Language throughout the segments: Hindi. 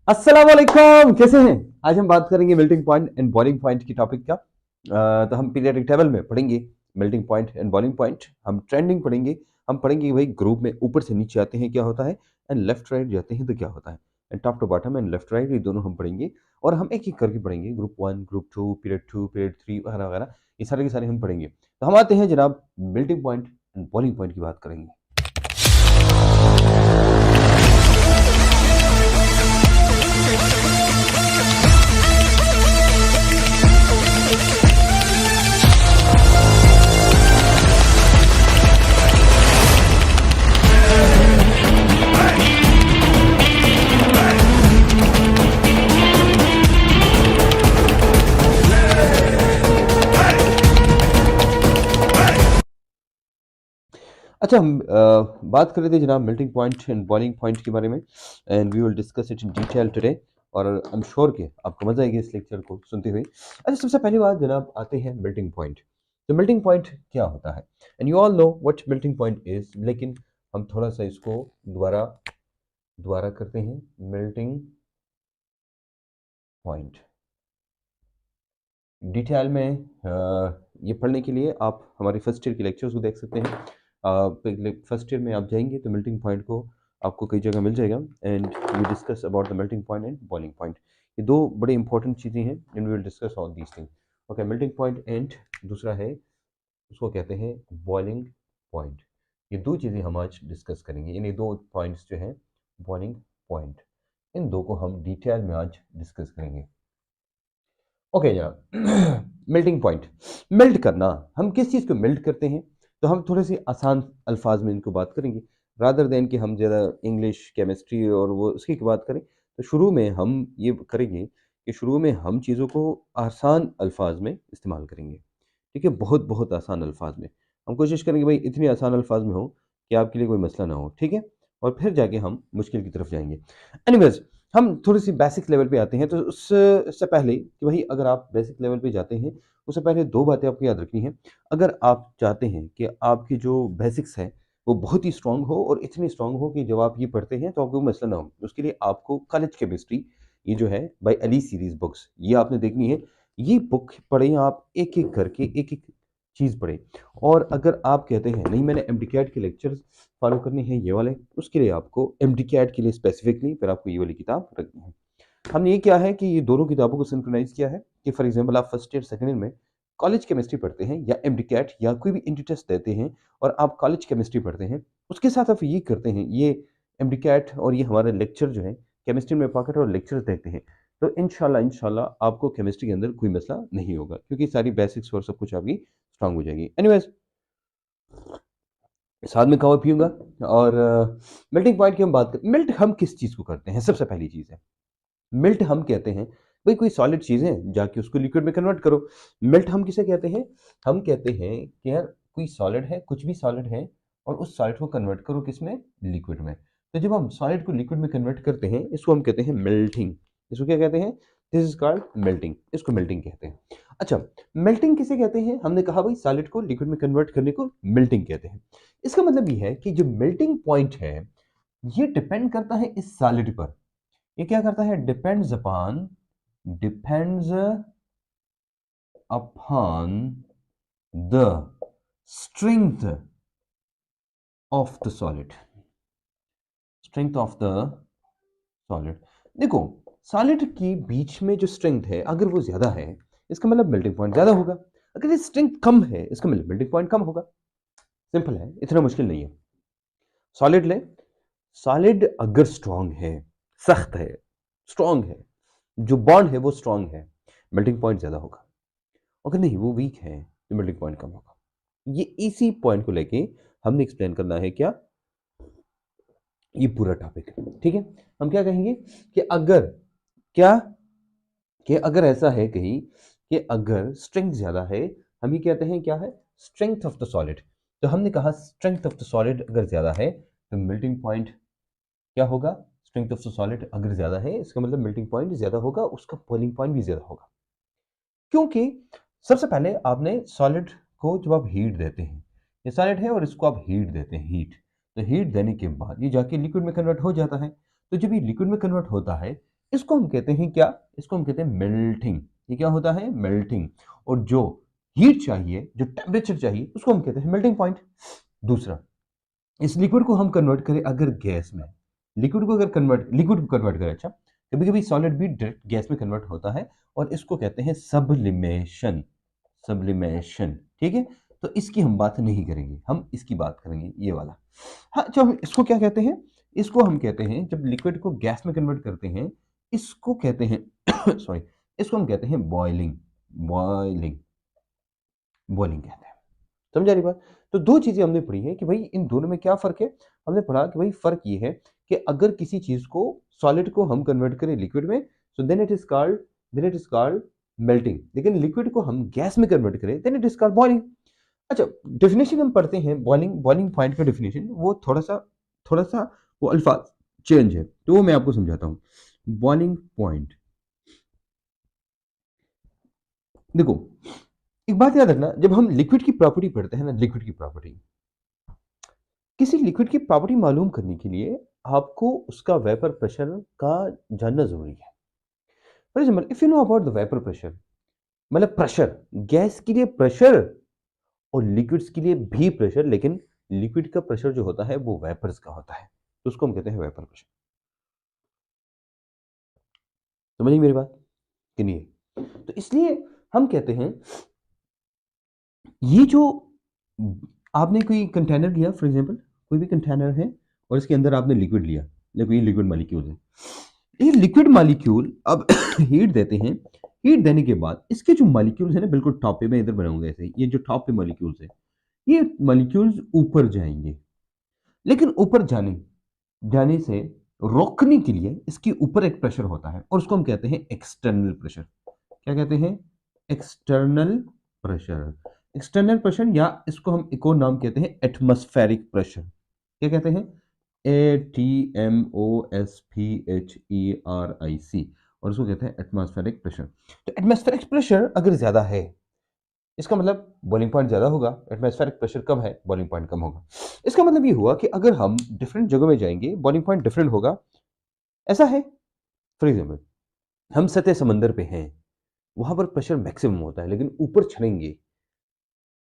अस्सलाम वालेकुम, कैसे हैं? आज हम बात करेंगे melting point and boiling point की टॉपिक का। तो हम पीरियोडिक टेबल में पढ़ेंगे melting point and boiling point. हम ट्रेंडिंग पढ़ेंगे। हम पढ़ेंगे कि भाई ग्रुप में ऊपर से नीचे आते हैं क्या होता है, एंड लेफ्ट राइट जाते हैं तो क्या होता है, and top to bottom and left right ये दोनों हम पढ़ेंगे। और हम एक एक करके पढ़ेंगे, ग्रुप 1, ग्रुप 2, पीरियड 3 वगैरह वगैरह। ये सारे के सारे हम पढ़ेंगे। तो हम आते हैं जनाब melting point and boiling point की बात करेंगे। अच्छा, हम बात कर रहे थे जनाब melting point and boiling point के बारे में, and we will discuss it in detail today. और आई एम श्योर कि आपको मजा आएगी इस लेक्चर को सुनते हुए। अच्छा, सबसे पहली बात जनाब आते हैं मेल्टिंग पॉइंट। तो मेल्टिंग पॉइंट क्या होता है, and you all know what melting point is, लेकिन हम थोड़ा सा इसको दोबारा दोबारा करते हैं। मेल्टिंग पॉइंट डिटेल में ये पढ़ने के लिए आप हमारे फर्स्ट ईयर के लेक्चर्स को देख सकते हैं। फर्स्ट ईयर में आप जाएंगे तो मेल्टिंग पॉइंट को आपको कई जगह मिल जाएगा, and we discuss about the melting point and boiling point. ये दो बड़े इंपॉर्टेंट चीज़ें हैं and we will discuss all these thing. Okay, melting point and दूसरा है उसको कहते हैं बॉइलिंग पॉइंट। ये दो चीज़ें हम आज डिस्कस करेंगे, यानी दो पॉइंट्स जो हैं बॉइलिंग पॉइंट, इन दो को हम डिटेल में आज डिस्कस करेंगे। ओके जनाब, मेल्टिंग पॉइंट, मेल्ट करना। हम किस चीज़ को मेल्ट करते हैं, तो हम थोड़े से आसान अल्फाज में इनको बात करेंगे, रादर देन कि हम ज़्यादा इंग्लिश केमिस्ट्री और वो उसकी की बात करें। तो शुरू में हम ये करेंगे कि शुरू में हम चीज़ों को आसान अल्फाज में इस्तेमाल करेंगे। ठीक है, बहुत बहुत आसान अल्फाज में हम कोशिश करेंगे भाई इतने आसान अल्फाज में हो कि आपके लिए कोई मसला ना हो। ठीक है, और फिर जाके हम मुश्किल की तरफ जाएंगे। एनीवेज, हम थोड़ी सी बेसिक लेवल पे आते हैं। तो उससे पहले कि भाई अगर आप बेसिक लेवल पे जाते हैं, उससे पहले दो बातें आपको याद रखनी है। अगर आप चाहते हैं कि आपकी जो बेसिक्स है वो बहुत ही स्ट्रांग हो, और इतनी स्ट्रांग हो कि जब आप ये पढ़ते हैं तो आपको मसला ना हो, उसके लिए आपको कॉलेज केमिस्ट्री, ये जो है बाय अली सीरीज बुक्स, ये आपने देखनी है। ये बुक पढ़ें आप, एक एक करके एक एक चीज़ पढ़ें। और अगर आप कहते हैं नहीं मैंने एमडीकैट के लेक्चर्स फॉलो करने हैं ये वाले, उसके लिए आपको एमडीकैट के लिए स्पेसिफिकली फिर आपको ये वाली किताब रखनी है। हमने ये क्या है कि ये दोनों किताबों को सिंक्रोनाइज किया है कि फॉर एग्जांपल आप फर्स्ट ईयर सेकंड ईयर में कॉलेज केमिस्ट्री पढ़ते हैं या एमडीकैट या कोई भी इंटी टेस्ट देते हैं, और आप कॉलेज केमिस्ट्री पढ़ते हैं, उसके साथ आप ये करते हैं, ये एमडीकैट और ये हमारे लेक्चर जो है केमिस्ट्री में पॉकेट और लेक्चर देखते हैं, तो इंशाल्लाह इंशाल्लाह आपको केमिस्ट्री के अंदर कोई मसला नहीं होगा, क्योंकि सारी बेसिक्स और सब कुछ आपकी स्ट्रांग हो जाएगी। एनीवेज, साथ में कवा पीऊंगा। और मेल्टिंग पॉइंट की हम बात करें, मेल्ट हम किस चीज़ को करते हैं, सबसे पहली चीज़ है मेल्ट। हम कहते हैं भाई कोई सॉलिड चीज़ है जाके उसको लिक्विड में कन्वर्ट करो। मेल्ट हम किसे कहते हैं, हम कहते हैं कि यार कोई सॉलिड है, कुछ भी सॉलिड है, और उस सॉलिड को कन्वर्ट करो किसमें, लिक्विड में। तो जब हम सॉलिड को लिक्विड में कन्वर्ट करते हैं, इसको हम कहते हैं मेल्टिंग। इसको क्या कहते हैं, दिस इज कॉल्ड मेल्टिंग, इसको मेल्टिंग कहते हैं। अच्छा, मेल्टिंग किसे कहते हैं, हमने कहा भाई सॉलिड को लिक्विड में कन्वर्ट करने को मेल्टिंग कहते हैं। इसका मतलब ये है कि जो मेल्टिंग पॉइंट है ये डिपेंड करता है इस सॉलिड पर। ये क्या करता है, depends upon the strength of the solid, strength of the solid. देखो, सॉलिड के बीच में जो स्ट्रेंथ है अगर वो ज्यादा है, इसका मतलब मेल्टिंग पॉइंट ज्यादा होगा। अगर ये स्ट्रेंथ कम है, इसका मतलब मेल्टिंग पॉइंट कम होगा। सिंपल है, इतना मुश्किल नहीं है। सॉलिड ले, सॉलिड अगर स्ट्रांग है, सख्त है, स्ट्रांग है, जो बॉन्ड है वो स्ट्रांग है, मेल्टिंग पॉइंट ज्यादा होगा। अगर नहीं वो वीक है तो मेल्टिंग पॉइंट कम होगा। ये इसी पॉइंट को लेके हमने एक्सप्लेन करना है क्या, ये पूरा टॉपिक। ठीक है, हम क्या कहेंगे कि अगर क्या, कि अगर ऐसा है कहीं कि अगर स्ट्रेंथ ज्यादा है, हम ये कहते हैं क्या है, स्ट्रेंथ ऑफ द सॉलिड। तो हमने कहा स्ट्रेंथ ऑफ द सॉलिड अगर ज्यादा है तो मेल्टिंग पॉइंट क्या होगा, स्ट्रेंथ ऑफ द सॉलिड अगर ज्यादा है इसका मतलब मेल्टिंग पॉइंट ज्यादा होगा, उसका बॉइलिंग पॉइंट भी ज्यादा होगा। क्योंकि सबसे पहले आपने सॉलिड को जब आप हीट देते हैं, ये सॉलिड है और इसको आप हीट देते हैं, हीट, तो हीट देने के बाद ये जाके लिक्विड में कन्वर्ट हो जाता है। तो जब ये लिक्विड में कन्वर्ट होता है इसको हम कहते हैं क्या, इसको हम कहते हैं मेल्टिंग। ये क्या होता है, मेल्टिंग। और जो हीट चाहिए, जो टेम्परेचर चाहिए, उसको हम कहते हैं मेल्टिंग पॉइंट। दूसरा, इस लिक्विड को हम कन्वर्ट करें अगर गैस में, लिक्विड को कन्वर्ट करें, अच्छा कभी कभी सॉलिड भी डायरेक्ट गैस में कन्वर्ट होता है, और इसको कहते हैं सब्लिमेशन। सब्लिमेशन, ठीक है। तो इसकी हम बात नहीं करेंगे, हम इसकी बात करेंगे ये वाला। हाँ, अच्छा, हम इसको क्या कहते हैं, इसको हम कहते हैं जब लिक्विड को गैस में कन्वर्ट करते हैं, इसको कहते हैं सॉरी, इसको हम कहते हैं बॉइलिंग। बॉइलिंग, बॉइलिंग कहते हैं। समझा रही बात। तो दो चीजें हमने पढ़ी है कि भाई इन दोनों में क्या फर्क है। हमने पढ़ा कि भाई फर्क ये है कि अगर किसी चीज को, सॉलिड को हम कन्वर्ट करें लिक्विड में, so then it is called melting. लेकिन लिक्विड को हम गैस में कन्वर्ट करें, then it is called boiling. अच्छा, डेफिनेशन हम पढ़ते हैं बॉइलिंग, बॉइलिंग पॉइंट का डेफिनेशन वो थोड़ा सा वो अल्फाज चेंज है, तो वो मैं आपको समझाता हूं। बॉइलिंग पॉइंट, देखो एक बात याद रखना, जब हम लिक्विड की प्रॉपर्टी पढ़ते हैं ना, लिक्विड की प्रॉपर्टी, किसी लिक्विड की प्रॉपर्टी मालूम करने के लिए आपको उसका वेपर प्रेशर का जानना जरूरी है। For example, if you know about the vapour pressure, मतलब प्रेशर, गैस के लिए प्रेशर और लिक्विड्स के लिए भी प्रेशर, लेकिन लिक्विड का प्रेशर जो होता है वो वेपर्स का होता है, तो उसको हम कहते हैं वेपर प्रेशर। समझिए मेरी बात कि नहीं है? तो इसलिए हम कहते हैं ये जो आपने कोई कंटेनर लिया, फॉर एग्जांपल कोई भी कंटेनर है और इसके अंदर आपने लिक्विड लिया, देखो ये लिक्विड मॉलिक्यूल है, ये लिक्विड मॉलिक्यूल अब हीट देते हैं। हीट देने के बाद इसके जो मॉलिक्यूल्स है ना, बिल्कुल टॉप पे मैं इधर बनाऊंगा ऐसे, ये जो टॉप पे मॉलिक्यूल्स है, ये मॉलिक्यूल्स ऊपर जाएंगे, लेकिन ऊपर जाने जाने से रोकने के लिए इसके ऊपर एक प्रेशर होता है, और उसको हम कहते हैं एक्सटर्नल प्रेशर। क्या कहते हैं, एक्सटर्नल प्रेशर। एक्सटर्नल प्रेशर, या इसको हम एक और नाम कहते हैं एटमॉस्फेरिक प्रेशर। क्या कहते हैं, ATMOSPHERIC, और उसको कहते हैं एटमॉस्फेरिक प्रेशर। तो एटमॉस्फेरिक प्रेशर अगर ज्यादा है, इसका मतलब बॉइलिंग पॉइंट ज्यादा होगा, एटमॉस्फेरिक प्रेशर कम है, बॉइलिंग पॉइंट कम होगा। इसका मतलब ये हुआ कि अगर हम डिफरेंट जगहों में जाएंगे, बॉइलिंग पॉइंट डिफरेंट होगा। ऐसा है, फॉर एग्जाम्पल हम सतह समंदर पे हैं, वहां पर प्रेशर मैक्सिमम होता है, लेकिन ऊपर चढ़ेंगे,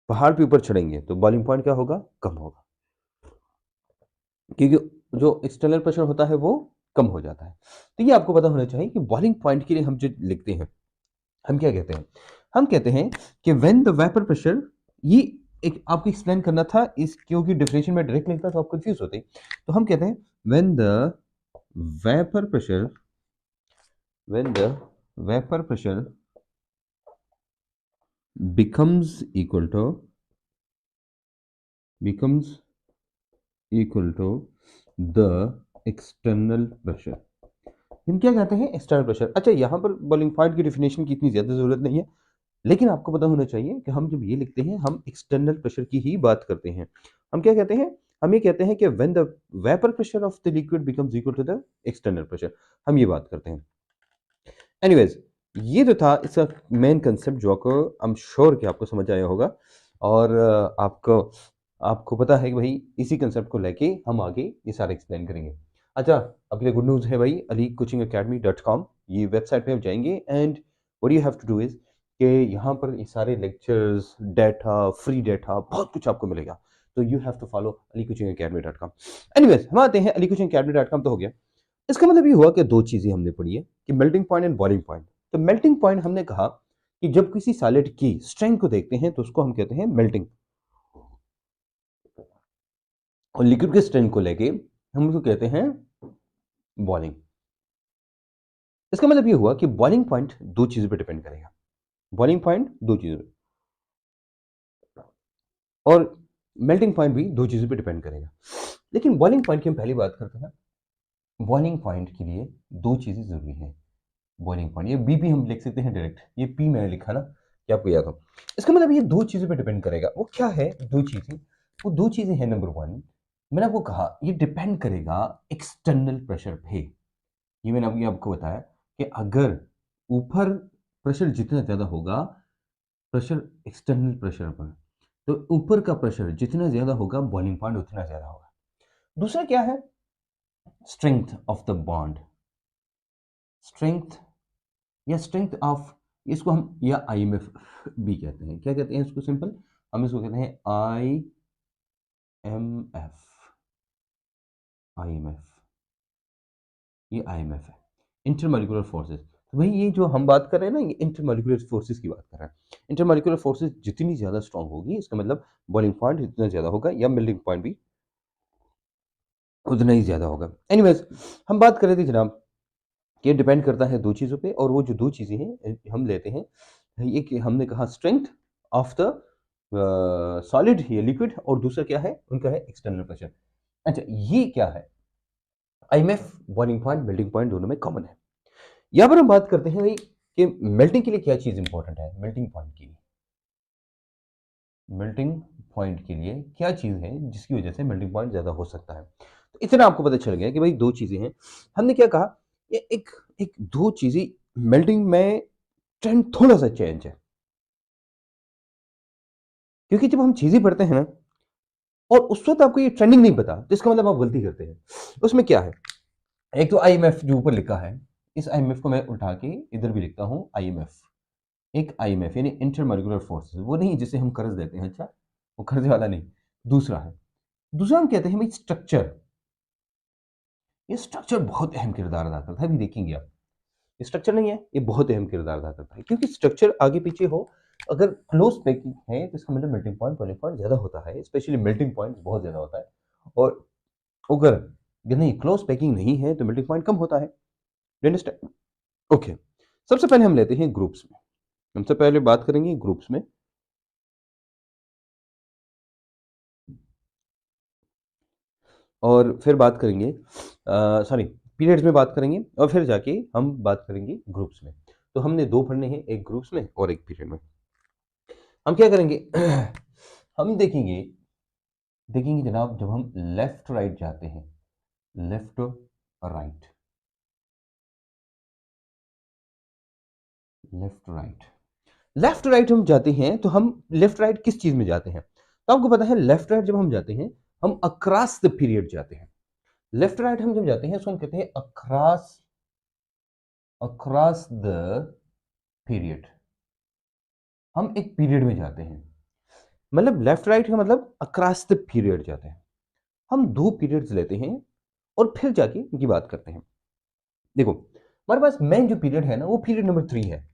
पहाड़ पे ऊपर चढ़ेंगे, तो बॉइलिंग पॉइंट क्या होगा, कम होगा, क्योंकि जो एक्सटर्नल प्रेशर होता है वो कम हो जाता है। तो ये आपको पता होना चाहिए कि बॉइलिंग पॉइंट के लिए हम जो लिखते हैं, हम क्या कहते हैं, हम कहते हैं कि व्हेन द वेपर प्रेशर, ये एक आपको एक्सप्लेन करना था, इस क्योंकि डिफरेंशियल में डायरेक्ट लिखता तो आप कंफ्यूज होते। तो हम कहते हैं when the vapour pressure, when the vapour pressure becomes equal to becomes equal to the external pressure। हम क्या कहते हैं, एक्सटर्नल प्रेशर। अच्छा, यहाँ पर बॉइलिंग पॉइंट की डिफिनेशन की इतनी ज्यादा जरूरत नहीं है, लेकिन आपको पता होना चाहिए कि हम जब ये लिखते हैं, हम एक्सटर्नल प्रेशर की ही बात करते हैं। हम क्या कहते हैं, हम ये कहते हैं कि when the vapour pressure of the liquid becomes equal to the external pressure, हम ये बात करते हैं। एनीवेज, ये जो था इसका मेन कंसेप्ट, जो आपको आई एम श्योर कि आपको समझ आया होगा, और आपको आपको पता है कि भाई इसी कंसेप्ट को लेके हम आगे ये सारा एक्सप्लेन करेंगे। अच्छा, आपके लिए गुड न्यूज़ है भाई, alicoachingacademy.com, ये वेबसाइट पे आप जाएंगे, and what you have to do is कि यहाँ पर ये सारे लेक्चर्स, डाटा, फ्री डाटा, बहुत कुछ आपको मिलेगा। तो you have to follow alicoachingacademy.com। Anyways, हम आते हैं alicoachingacademy.com, तो हो गया। इसका मतलब ये हुआ कि दो चीजें हमने पढ़ी है कि melting point and boiling point. तो मेल्टिंग पॉइंट हमने कहा कि जब किसी सॉलिड की स्ट्रेंथ को देखते हैं तो उसको हम कहते हैं मेल्टिंग, और लिक्विड के स्ट्रेंथ को लेके हम उसको कहते हैं बॉइलिंग। इसका मतलब ये हुआ कि बॉइलिंग पॉइंट दो चीजों पर डिपेंड करेगा, बॉइलिंग पॉइंट दो चीजों पे, और मेल्टिंग पॉइंट भी दो चीजों पे डिपेंड करेगा। लेकिन बॉइलिंग पॉइंट की हम पहली बात करते हैं, बॉइलिंग पॉइंट के लिए दो चीजें जरूरी हैं। बॉइलिंग पॉइंट, ये बी भी हम लिख सकते हैं डायरेक्ट, ये पी मैंने लिखा ना, कि आपको याद हो। इसका मतलब ये दो चीजों पे डिपेंड करेगा। वो क्या है दो चीजें, वो दो चीजें हैं, नंबर वन, मैंने आपको कहा ये डिपेंड करेगा एक्सटर्नल प्रेशर पे। ये मैंने अभी आपको बताया कि अगर ऊपर प्रेशर जितना ज्यादा होगा, प्रेशर एक्सटर्नल प्रेशर पर, तो ऊपर का प्रेशर जितना ज्यादा होगा, बॉइलिंग पॉइंट उतना ज्यादा होगा। दूसरा क्या है, strength of the bond, strength या स्ट्रेंथ ऑफ, इसको हम या आईएमएफ भी कहते हैं। क्या कहते हैं इसको? सिंपल हम इसको कहते हैं आईएमएफ। आईएमएफ, ये आईएमएफ है, इंटरमॉलिक्यूलर फोर्सेस। तो भाई ये जो हम बात कर रहे हैं ना, ये इंटरमॉलिक्यूलर फोर्सेस की बात कर रहे हैं। इंटरमॉलिक्यूलर फोर्सेस जितनी ज़्यादा स्ट्रांग होगी, इसका मतलब बॉइलिंग पॉइंट जितना ज़्यादा होगा या मेल्टिंग पॉइंट भी उतना ही ज़्यादा होगा। एनीवेज, हम बात कर रहे थे जनाब कि डिपेंड करता है दो चीज़ों पे, और वो जो दो चीज़ें हैं हम लेते हैं, एक हमने कहा स्ट्रेंथ ऑफ द सॉलिड या लिक्विड, और दूसरा क्या है उनका है एक्सटर्नल प्रेशर। अच्छा, ये क्या है? IMF boiling point melting point दोनों में कॉमन है। यहाँ पर हम बात करते हैं भाई कि मेल्टिंग के लिए क्या चीज़ इंपॉर्टेंट है। मेल्टिंग पॉइंट के लिए, मेल्टिंग पॉइंट के लिए क्या चीज़ है जिसकी वजह से मेल्टिंग पॉइंट ज़्यादा हो सकता है? तो इतना आपको पता चल गया कि भाई दो चीज़ें हैं। हमने क्या कहा, ये एक एक दो चीज़ें मेल्टिंग में ट्रेंड थोड़ा सा चेंज है, क्योंकि जब हम चीज़ें पढ़ते हैं ना और उस वक्त आपको ये ट्रेंडिंग नहीं पता, तो इसका मतलब आप गलती करते हैं। उसमें क्या है, एक तो आईएमएफ जो ऊपर लिखा है, इस आईएमएफ को मैं उठा के इधर भी लिखता हूँ आईएमएफ। एक आईएमएफ यानी इंटरमॉलिक्यूलर फोर्सेस, वो नहीं जिसे हम कर्ज देते हैं, अच्छा वो कर्ज वाला नहीं, दूसरा है। दूसरा हम कहते हैं भाई स्ट्रक्चर। ये स्ट्रक्चर बहुत अहम किरदार अदा करता है, अभी देखेंगे आप। स्ट्रक्चर नहीं है, ये बहुत अहम किरदार अदा करता है, क्योंकि स्ट्रक्चर आगे पीछे हो, अगर क्लोज पैकिंग है तो इसका मतलब मेल्टिंग पॉइंट बॉइलिंग पॉइंट ज्यादा होता है, स्पेशली मेल्टिंग पॉइंट बहुत ज्यादा होता है। और अगर नहीं क्लोज पैकिंग नहीं है तो मेल्टिंग पॉइंट कम होता है। अंडरस्टैंड? ओके, सबसे पहले हम लेते हैं ग्रुप्स में। हमसे पहले बात करेंगे ग्रुप्स में, और फिर बात करेंगे सॉरी पीरियड्स में बात करेंगे, और फिर जाके हम बात करेंगे ग्रुप्स में। तो हमने दो पढ़ने हैं, एक ग्रुप्स में और एक पीरियड में। हम क्या करेंगे हम देखेंगे देखेंगे जनाब, जब हम लेफ्ट राइट जाते हैं, left right, left right, left right हम जाते हैं, तो हम लेफ्ट राइट किस चीज में जाते हैं? तो आपको पता है लेफ्ट राइट जब हम जाते हैं, हम अक्रॉस द पीरियड जाते हैं। लेफ्ट राइट हम जब जाते हैं उसको हम कहते हैं अक्रॉस, अक्रॉस द पीरियड। हम एक पीरियड में जाते हैं, मतलब लेफ्ट राइट का मतलब अक्रॉस द पीरियड जाते हैं। हम दो पीरियड्स लेते हैं और फिर जाके इनकी बात करते हैं। देखो, हमारे पास मेन जो पीरियड है ना, वो पीरियड नंबर 3 है,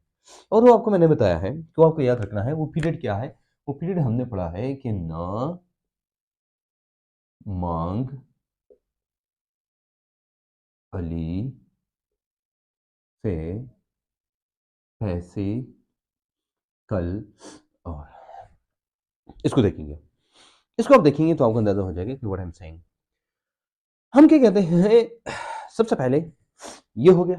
और वो आपको मैंने बताया है, तो आपको याद रखना है वो पीरियड क्या है। वो पीरियड हमने पढ़ा है कि न मांग अली से पैसे कल, और इसको देखेंगे, इसको आप देखेंगे तो आपको अंदाजा हो जाएगा कि व्हाट आई एम सेइंग। हम क्या कहते हैं, सबसे पहले ये हो गया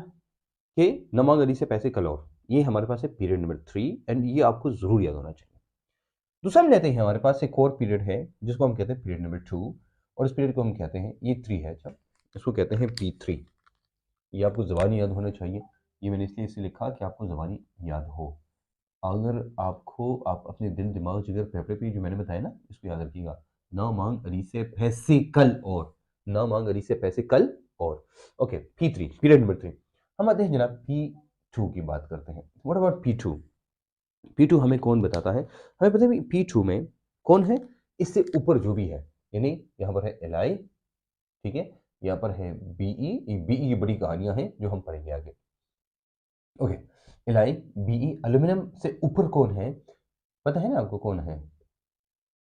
कि नमाज अली से पैसे कल, और ये हमारे पास है पीरियड नंबर 3, एंड ये आपको जरूर याद होना चाहिए। दूसरा हम लेते हैं, हमारे पास एक और पीरियड है जिसको हम कहते हैं पीरियड नंबर 2, और इस पीरियड को हम कहते हैं, ये 3 है, अच्छा इसको कहते हैं P3। ये आपको ज़बानी याद होना चाहिए, ये मैंने इसलिए इसे लिखा कि आपको ज़बानी याद हो। अगर आपको आप अपने दिल दिमाग जिगर फेफड़े पे जो मैंने बताया ना, इसको याद रखिएगा। ना मांग अली से पैसे कल, और ना मांग अली से पैसे कल, और ओके P3 पीरियड नंबर 3। हम आते हैं जनाब P2 की बात करते हैं। What about P2? P2 हमें कौन बताता है? हमें पता है P2 में कौन है, इससे ऊपर जो भी है, यानी यहाँ पर है Li, ठीक है, यहाँ पर है Be, Be की बड़ी कहानियां हैं जो हम पढ़ेंगे आगे। ओके, Li, Be, एल्यूमिनियम से ऊपर कौन है? पता है ना आपको कौन है?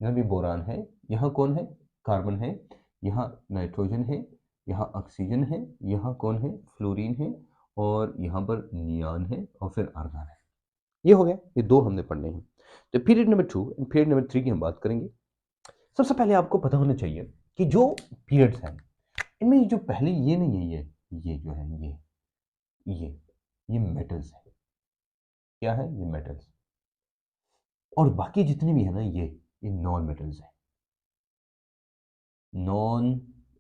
यहाँ भी बोरान है, यहाँ कौन है? कार्बन है, यहाँ नाइट्रोजन है, यहाँ ऑक्सीजन है, यहाँ कौन है? फ्लोरीन है, और यहाँ पर नियान है, और फिर आर्गन है। ये हो गया, ये दो हमने पढ़ने हैं। तो period number 2 and period number 3 की हम बात करेंगे। सबसे पहले आपको पता होना चाहिए कि जो पीरियड्स हैं, इनमें जो पहले ये नहीं है, ये जो है ये ये मेटल्स है। क्या है? ये मेटल्स। और बाकी जितने भी है ना, ये नॉन मेटल्स है, नॉन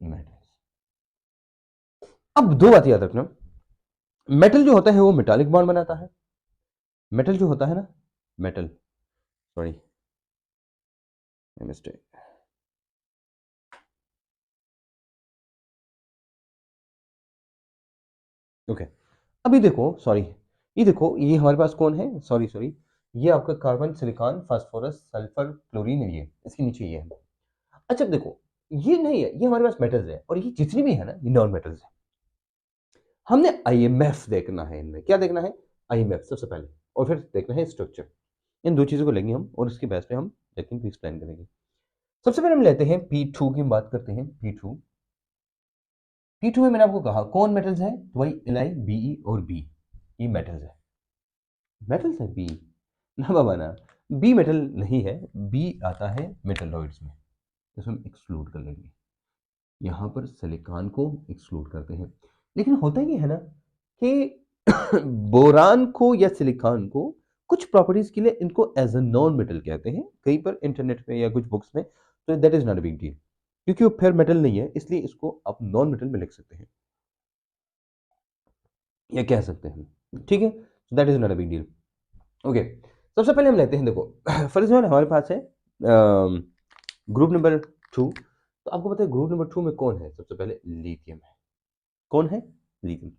मेटल्स। अब दो बात याद रखना, मेटल जो होता है वो मेटालिक बॉन्ड बनाता है। मेटल जो होता है ना, मेटल, सॉरी मिस्टेक, ओके, अभी देखो, सॉरी, ये देखो, ये हमारे पास कौन है, सॉरी सॉरी, ये आपका carbon, silicon, phosphorus, sulphur, chlorine है, ये इसके नीचे ये है। अच्छा अब देखो, ये नहीं है, ये हमारे पास मेटल्स है, और ये जितनी भी है ना, ये नॉन मेटल्स है। हमने आईएमएफ देखना है, इनमें क्या देखना है, आईएमएफ सबसे पहले, और फिर देखना है स्ट्रक्चर। इन दो चीजों को लेंगे हम, और इसके बेस पे हम लेकिन एक्सप्लेन करेंगे। सबसे पहले हम लेते हैं P2 की हम बात करते हैं। P2 में मैंने आपको कहा कौन मेटल्स है, तो भाई Li, Be और B, ये मेटल्स है, मेटल्स है बी, ना बाबा ना, बी मेटल नहीं है, बी आता है मेटलॉइड्स में, इसको हम एक्सक्लूड कर लेंगे, यहाँ पर सिलिकॉन को एक्सक्लूड करते हैं। लेकिन होता ये है ना कि बोरान को या सिलिकॉन को कुछ प्रॉपर्टीज के लिए इनको एज अ नॉन मेटल कहते हैं, कहीं पर इंटरनेट पे या कुछ बुक्स में, तो that is not a big deal, क्योंकि वो फिर मेटल नहीं है, इसलिए इसको आप नॉन मेटल में लिख सकते हैं या कह सकते हैं, ठीक है, that is not a big deal. Okay, सबसे पहले हम लेते हैं, देखो फॉर एग्जाम्पल हमारे पास है ग्रुप नंबर 2, तो आपको पता है ग्रुप नंबर 2 में कौन है, सबसे पहले लिथियम है, कौन है, लिथियम।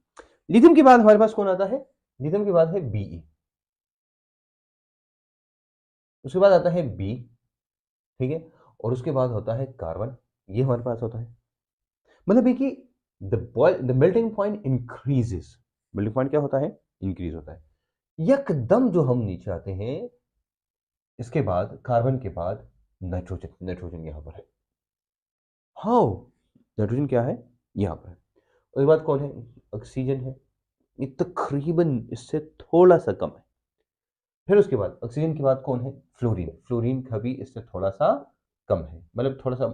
लिथियम के बाद हमारे पास कौन आता है, लिथियम के बाद है Be, उसके बाद आता है B, ठीक है, और उसके बाद होता है कार्बन, ये हमारे पास होता है, मतलब है कि the melting point increases, melting point क्या होता है, इंक्रीज होता है, एकदम जो हम नीचे आते हैं, इसके बाद कार्बन के बाद नाइट्रोजन, नाइट्रोजन यहां पर है, हाउ, नाइट्रोजन क्या है, यहां पर है, उसके बाद कौन है, ऑक्सीजन है, ये तकरीबन इससे थोड़ा सा कम है, फिर उसके बाद ऑक्सीजन के बाद कौन है, फ्लोरीन, फ्लोरीन का भी इससे थोड़ा सा कम है, मतलब थोड़ा सा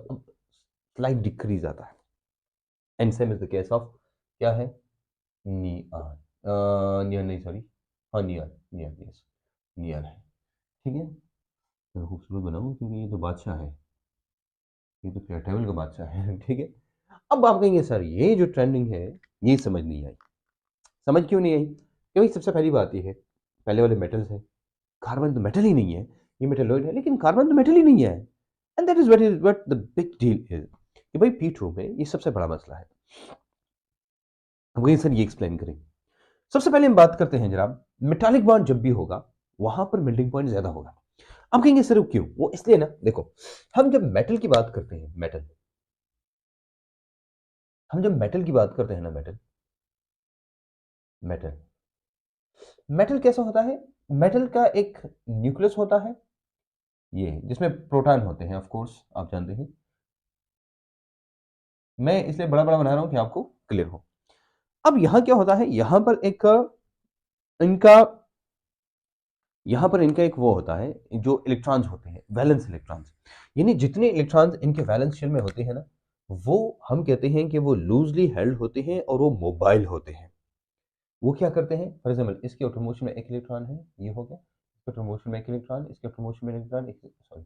स्लाइट डिक्रीज आता है, and same is the case of क्या है, नियॉन, नियॉन नहीं सॉरी, हाँ नियॉन, नियॉन यस, नियॉन है, ठीक है, मैं खूबसूरत बनाऊँ क्योंकि ये तो बादशाह है, ये तो टेबल का बादशाह है ठीक है। अब आप कहेंगे सर ये जो ट्रेंडिंग है ये समझ नहीं आई, समझ क्यों नहीं आई, क्योंकि सबसे पहली बात ये है, पहले वाले मेटल्स है, कार्बन तो मेटल ही नहीं है, ये मेटलॉइड है, लेकिन कार्बन तो मेटल ही नहीं है, and that is what the big deal is, कि भाई P2 में ये सबसे बड़ा मसला है। अब कहेंगे सर ये एक्सप्लेन करें, सबसे पहले हम बात करते हैं जनाब, मेटालिक बॉन्ड जब भी होगा वहां पर मेल्टिंग पॉइंट ज्यादा होगा। अब कहेंगे सर वो क्यों, वो इसलिए ना, देखो हम जब मेटल की बात करते हैं, मेटल, हम जब मेटल की बात करते हैं ना, मेटल, मेटल, मेटल कैसा होता है, मेटल का एक न्यूक्लियस होता है, ये जिसमें प्रोटॉन होते हैं, ऑफ कोर्स आप जानते हैं, मैं इसलिए बड़ा बड़ा बना रहा हूं कि आपको क्लियर हो। अब यहां क्या होता है, इनका इनका एक वो होता है, जो इलेक्ट्रॉन्स होते हैं, वैलेंस इलेक्ट्रॉन्स, यानी जितने इलेक्ट्रॉन्स इनके वैलेंस शेल में होते हैं ना, वो हम कहते हैं कि वो लूजली हेल्ड होते हैं और वो मोबाइल होते हैं। वो क्या करते हैं, फॉर एग्जाम्पल इसके आउटर मोशन में एक इलेक्ट्रॉन है, ये हो गया, इसके आउटर मोशन में एक इलेक्ट्रॉन, इसके आउटर मोशन में इलेक्ट्रॉन, सॉरी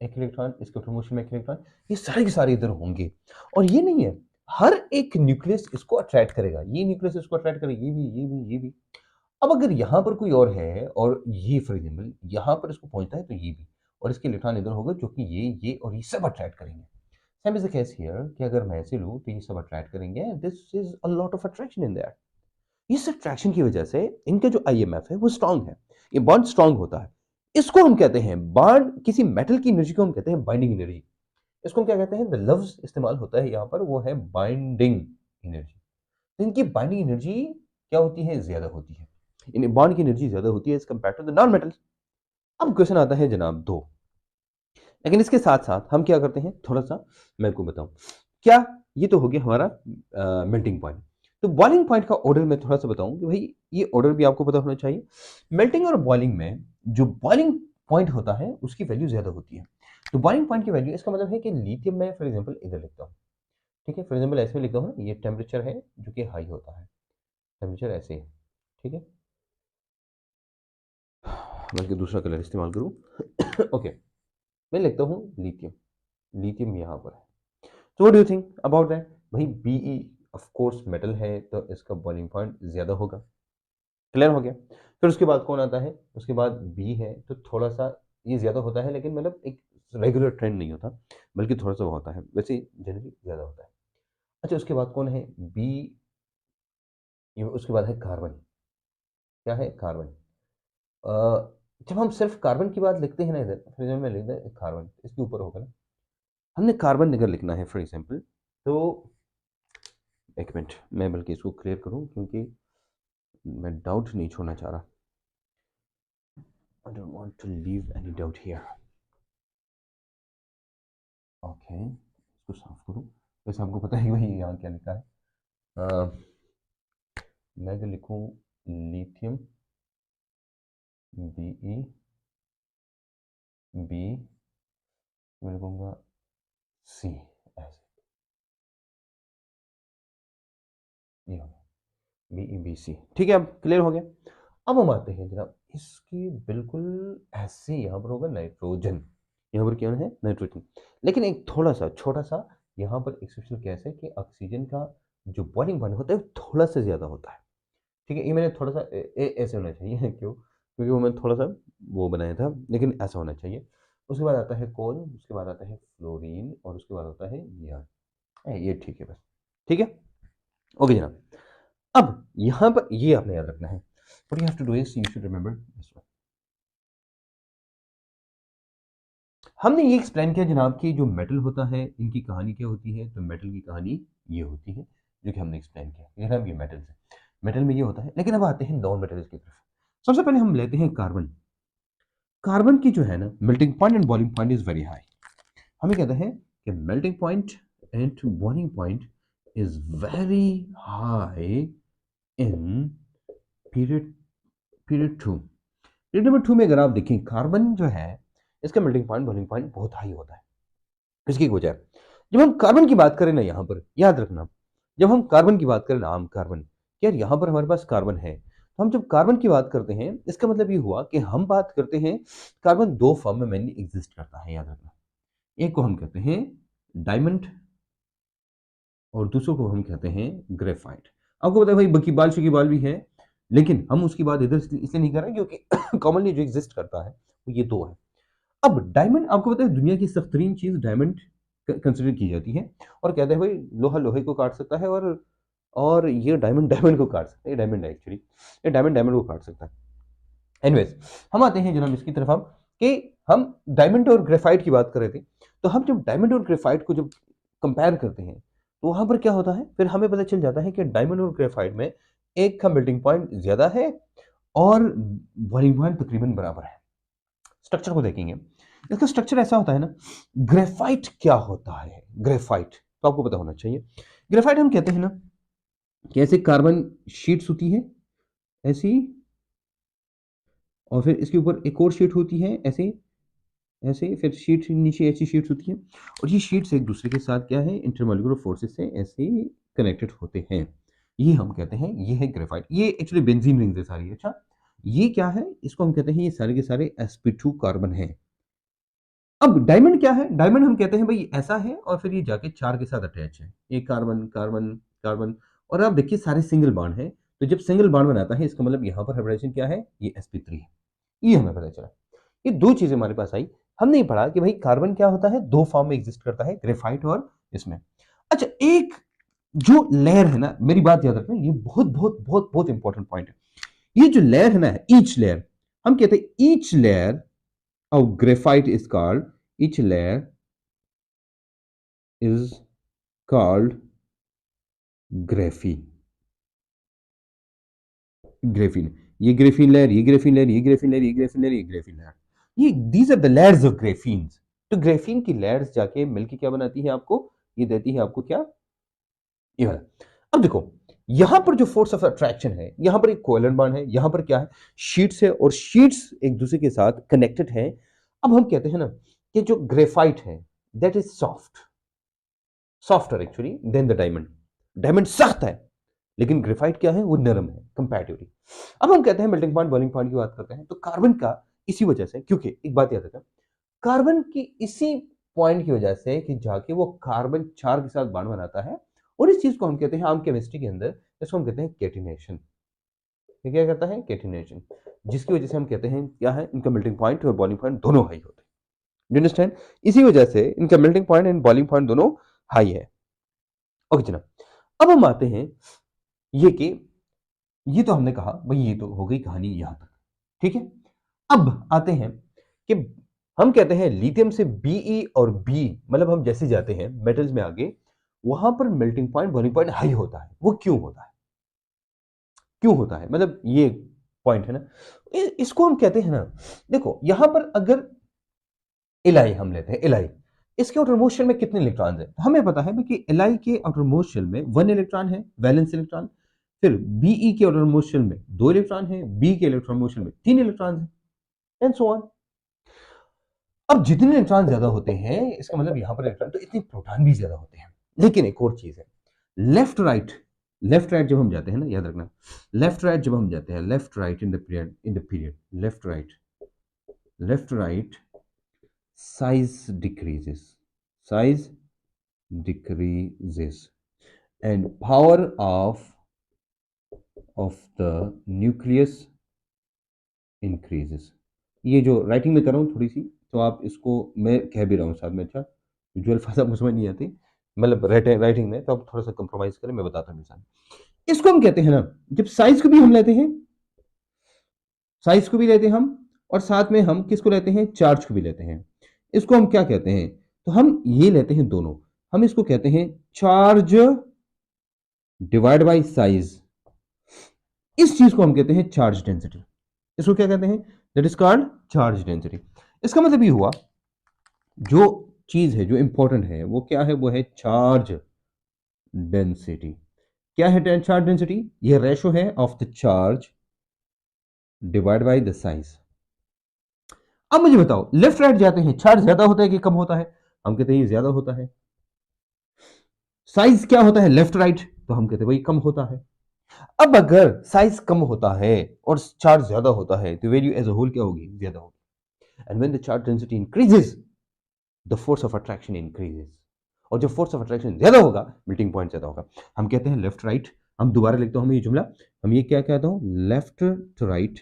एक इलेक्ट्रॉन, इसके आउटर मोशन में एक इलेक्ट्रॉन, ये सारे के सारे इधर होंगे, और ये नहीं है, हर एक न्यूक्लियस इसको अट्रैक्ट करेगा, ये न्यूक्लियस इसको अट्रैक्ट करेगा, ये भी, ये भी, ये भी। अब अगर यहाँ पर कोई और है और ये फॉर एग्जाम्पल यहाँ पर इसको पहुंचता है, तो ये भी, और इसके इलेक्ट्रॉन इधर होगा, जो कि ये और ये सब अट्रैक्ट करेंगे। Same is the case here, कि अगर मैं ऐसे लूँ तो ये सब अट्रैक्ट करेंगे, this is a lot of attraction in that, इस अट्रैक्शन की वजह से इनका जो आईएमएफ है वो स्ट्रांग है, ये बॉन्ड स्ट्रांग होता है, इसको हम कहते हैं बॉन्ड, किसी मेटल की एनर्जी को हम कहते हैं बाइंडिंग एनर्जी, इसको हम क्या कहते हैं, द लफ्ज इस्तेमाल होता है यहाँ पर, वो है बाइंडिंग एनर्जी। तो इनकी बाइंडिंग एनर्जी क्या होती है, ज्यादा होती है, इन बॉन्ड की एनर्जी ज्यादा होती है as compare to the non metals. अब क्वेश्चन आता है जनाब दो, लेकिन इसके साथ साथ हम क्या करते हैं, थोड़ा सा मैं आपको बताऊं, क्या, ये तो हो गया हमारा मेल्टिंग पॉइंट, तो बॉइलिंग पॉइंट का ऑर्डर मैं थोड़ा सा बताऊं कि भाई ये ऑर्डर भी आपको पता होना चाहिए। मेल्टिंग और बॉइलिंग में जो बॉइलिंग पॉइंट होता है उसकी वैल्यू ज्यादा होती है, तो बॉइलिंग पॉइंट की वैल्यू, इसका मतलब है कि लिथियम में फॉर एग्जांपल इधर लिखता हूँ, ठीक है, फॉर एग्जांपल ऐसे लिखता हूँ ना, ये टेम्परेचर है जो कि हाई होता है, टेम्परेचर ऐसे है, ठीक है, बल्कि दूसरा कलर इस्तेमाल करूँ ओके, मैं लिखता हूँ लिथियम, लिथियम यहाँ पर है, तो what do you think about that, भाई Be ऑफ कोर्स मेटल है, तो इसका बॉइलिंग पॉइंट ज्यादा होगा, क्लियर हो गया। फिर उसके बाद कौन आता है, उसके बाद बी है, तो थोड़ा सा ये ज्यादा होता है, लेकिन मतलब एक रेगुलर ट्रेंड नहीं होता, बल्कि थोड़ा सा वो होता है, वैसे जनरली ज्यादा होता है। अच्छा उसके बाद कौन है, बी, ये उसके बाद है कार्बन। क्या है? कार्बन। जब हम सिर्फ कार्बन की बात लिखते हैं ना, इधर फिर में लिखते हैं कार्बन, इसके ऊपर होगा ना, हमने कार्बन अगर लिखना है फॉर एग्जाम्पल, तो एक मिनट मैं बल्कि इसको क्लियर करूं, क्योंकि मैं डाउट नहीं छोड़ना चाह रहा। I don't want to leave any doubt here. Okay, इसको साफ करूं। वैसे आपको पता है भाई यहाँ क्या लिखा है। मैं अगर लिखूं लिथियम बी बी, मैं लिखूंगा सी, ऐसे ये हो गया BeBC। ठीक है, अब क्लियर हो गया। अब हम आते हैं जनाब इसकी बिल्कुल ऐसे, यहाँ पर होगा नाइट्रोजन, यहाँ पर क्या है? नाइट्रोजन। लेकिन एक थोड़ा सा छोटा सा यहाँ पर एक्सेप्शनल केस है कि ऑक्सीजन का जो बॉइलिंग पॉइंट होता है वो थोड़ा सा ज़्यादा होता है। ठीक है, ये मैंने थोड़ा सा ऐसे होना चाहिए क्यों? क्योंकि वो मैंने थोड़ा सा वो बनाया था, लेकिन ऐसा होना चाहिए। उसके बाद आता है कौन, उसके बाद आता है फ्लोरीन, और उसके बाद आता है ये ठीक है बस। ठीक है, ओके जनाब। अब यहाँ पर ये आपने याद रखना है, what you have to do is you should remember this one। हमने ये एक्सप्लेन किया जनाब कि जो मेटल होता है इनकी कहानी क्या होती है, तो मेटल की कहानी ये होती है जो कि हमने एक्सप्लेन किया। जनाब ये मेटल है, मेटल में ये होता है। लेकिन अब आते हैं नॉन मेटल्स की तरफ। सबसे पहले हम लेते हैं कार्बन। कार्बन की जो है ना melting point and boiling point is very high. हमें कहते हैं कि melting point and boiling point is very high in period period 2। Period number 2 में अगर आप देखें कार्बन जो है इसका मेल्टिंग पॉइंट बॉइलिंग पॉइंट बहुत हाई होता है। इसकी एक वजह है, जब हम कार्बन की बात करें ना, यहाँ पर याद रखना, जब हम कार्बन की बात करें ना, आम कार्बन, यार यहाँ पर हमारे पास कार्बन है, तो हम जब कार्बन की बात करते हैं इसका मतलब ये हुआ कि हम बात करते हैं कार्बन दो फॉर्म में मेनली एग्जिस्ट करता है, याद रखना। एक को हम कहते हैं डायमंड और दूसरों को हम कहते हैं ग्रेफाइट। आपको पता है भाई बकीबाल शकीबाल भी है, लेकिन हम उसकी बात इधर इसलिए नहीं कर रहे क्योंकि कॉमनली जो एग्जिस्ट करता है वो ये दो है। अब डायमंड, आपको पता है दुनिया की सख्तरीन चीज डायमंड कंसिडर की जाती है, और कहते हैं भाई लोहा लोहे को काट सकता है, और ये डायमंड डायमंड को काट सकता है। ये डायमंड है एक्चुअली, ये डायमंड डायमंड को काट सकता है। एनीवेज, हम आते हैं जनाब इसकी तरफ, अब कि हम डायमंड और ग्रेफाइट की बात कर रहे थे, तो हम जब डायमंड और ग्रेफाइट को जब कंपेयर करते हैं तो वहां पर क्या होता है, फिर हमें पता चल जाता है कि डायमंड और ग्रेफाइट में एक का मेल्टिंग पॉइंट ज्यादा है और बॉइलिंग पॉइंट तकरीबन बराबर है। स्ट्रक्चर को देखेंगे, इसका स्ट्रक्चर ऐसा होता है ना। ग्रेफाइट क्या होता है? ग्रेफाइट तो आपको पता होना चाहिए। ग्रेफाइट हम कहते हैं ना कि ऐसे कार्बन शीट्स होती है ऐसी, और फिर इसके ऊपर एक और शीट होती है ऐसे ऐसे, फिर शीट नीचे ऐसी शीट्स होती हैं, और ये शीट्स एक दूसरे के साथ क्या है, इंटरमोलिकुलर फोर्सेस से ऐसे कनेक्टेड होते हैं। ये हम कहते हैं ये है ग्रेफाइट। ये एक्चुअली बेंजीन रिंग्स है सारी। अच्छा, ये क्या है? इसको हम कहते हैं ये सारे के सारे sp2 कार्बन है। अब डायमंड क्या है? डायमंड हम कहते हैं भाई ऐसा है, और फिर ये जाके चार के साथ अटैच है, ये कार्बन कार्बन कार्बन, और आप देखिए सारे सिंगल बॉन्ड है। तो जब सिंगल बॉन्ड बनाता है इसका मतलब यहाँ पर हाइब्रिडेशन क्या है, ये sp3 है। ये हमें पता चला। ये दो चीजें हमारे पास आई। हमने ये पढ़ा कि भाई कार्बन क्या होता है, दो फॉर्म में एग्जिस्ट करता है, ग्रेफाइट और इसमें। अच्छा, एक जो लेयर है ना, मेरी बात याद रखना, ये बहुत बहुत बहुत बहुत इंपॉर्टेंट पॉइंट है। ये जो लेयर है ना, ईच लेयर, हम कहते हैं each layer of graphite is called, each layer is called graphene। Graphene, ये ग्रेफीन लेयर, ये ग्रेफीन लेयर, ये ग्रेफीन लेयर, ये ग्रेफीन लेयर, ये ग्रेफीन लेयर, ये these are the layers of graphenes. तो ग्रेफीन की लेयर्स जाके मिलके क्या बनाती है आपको, ये देती है आपको क्या, ये वाला। अब देखो यहां पर जो फोर्स ऑफ अट्रैक्शन है, यहां पर एक कोवलेंट बॉन्ड है, यहां पर क्या है, शीट्स है, और शीट्स एक दूसरे के साथ कनेक्टेड है। अब हम कहते हैं ना कि जो ग्रेफाइट है that is softer actually than the diamond. Diamond सख्त है, लेकिन ग्रेफाइट क्या है, वो नरम है कंपैरेटिवली। अब हम कहते हैं मेल्टिंग पॉइंट बॉइलिंग पॉइंट की बात करते हैं, तो कार्बन का इसी वजह से, क्योंकि एक बात याद रखना, कार्बन की इसी पॉइंट की वजह से कि जाके वो कार्बन चार के साथ बॉन्ड बनाता है, और इस चीज को हम कहते हैं आम केमिस्ट्री के अंदर, इसको हम कहते हैं केटिनेशन। ये क्या करता है, केटिनेशन, जिसकी वजह से हम कहते हैं क्या है, इनका मेल्टिंग पॉइंट और बॉइलिंग पॉइंट दोनों हाई होते हैं। You understand? इसी वजह से इनका melting point and boiling point दोनों हाई है। ओके जनाब, अब हम आते हैं ये कि ये तो हमने कहा भाई, ये तो हो गई कहानी यहां तक, ठीक है। अब आते हैं कि हम कहते हैं लिथियम से Be और B, मतलब हम जैसे जाते हैं मेटल्स में आगे, वहां पर melting point boiling point high होता है। वो क्यों होता है, क्यों होता है, मतलब ये पॉइंट है ना, इसको हम कहते हैं ना, देखो यहां पर अगर एलाई हम लेते हैं, एलाई, इसके आउटर मोस्ट शेल में कितने इलेक्ट्रॉन है, हमें पता है कि एलाई के आउटर मोस्ट शेल में 1 इलेक्ट्रॉन है, वैलेंस इलेक्ट्रॉन। फिर Be के आउटर मोस्ट शेल में 2 इलेक्ट्रॉन है, B के इलेक्ट्रॉन मोस्ट शेल में 3 इलेक्ट्रॉन है, एंड सो ऑन। अब जितने इलेक्ट्रॉन ज्यादा होते हैं, इसका मतलब यहां पर इलेक्ट्रॉन, तो इतने प्रोटॉन भी ज्यादा होते हैं। लेकिन एक और चीज है, लेफ्ट राइट, लेफ्ट राइट जब हम जाते हैं ना, याद रखना, लेफ्ट राइट जब हम जाते हैं, left right in the period, left right, left right, size decreases, size decreases, and power of the nucleus increases। ये जो राइटिंग में कर रहा हूँ थोड़ी सी, तो आप इसको, मैं कह भी रहा हूँ साथ में, अच्छा जो अल्फाज आपको समझ नहीं आती, मतलब राइटिंग में, तो आप थोड़ा सा कंप्रोमाइज करें, मैं बताता हूँ मिसाल। इसको हम कहते हैं ना, जब साइज को भी हम लेते हैं, साइज को भी लेते हैं हम, और साथ में हम किसको लेते हैं, चार्ज को भी लेते हैं। इसको हम क्या कहते हैं, तो हम ये लेते हैं दोनों, हम इसको कहते हैं चार्ज डिवाइड बाय साइज। इस चीज को हम कहते हैं चार्ज डेंसिटी। इसको क्या कहते हैं, that is called charge density. इसका मतलब ये हुआ, जो चीज है जो इंपॉर्टेंट है वो क्या है, वो है चार्ज डेंसिटी। क्या है चार्ज डेंसिटी, ये रेशो है of the charge divide by the size. अब मुझे बताओ, लेफ्ट राइट जाते हैं, चार्ज ज्यादा होता है कि कम होता है, हम कहते हैं ये ज्यादा होता है। साइज क्या होता है लेफ्ट राइट, तो हम कहते हैं भाई कम होता है। अब अगर साइज कम होता है और चार्ज ज्यादा होता है, तो वैल्यू एज अ होल क्या होगी, ज्यादा होगी। And when the charge density increases, the force of attraction increases. और जब फोर्स ऑफ अट्रैक्शन ज्यादा होगा, मेल्टिंग पॉइंट ज्यादा होगा। हम कहते हैं लेफ्ट राइट, हम दोबारा लिखते हैं, हम ये जुमला, हम ये क्या कहता हूं, left to right,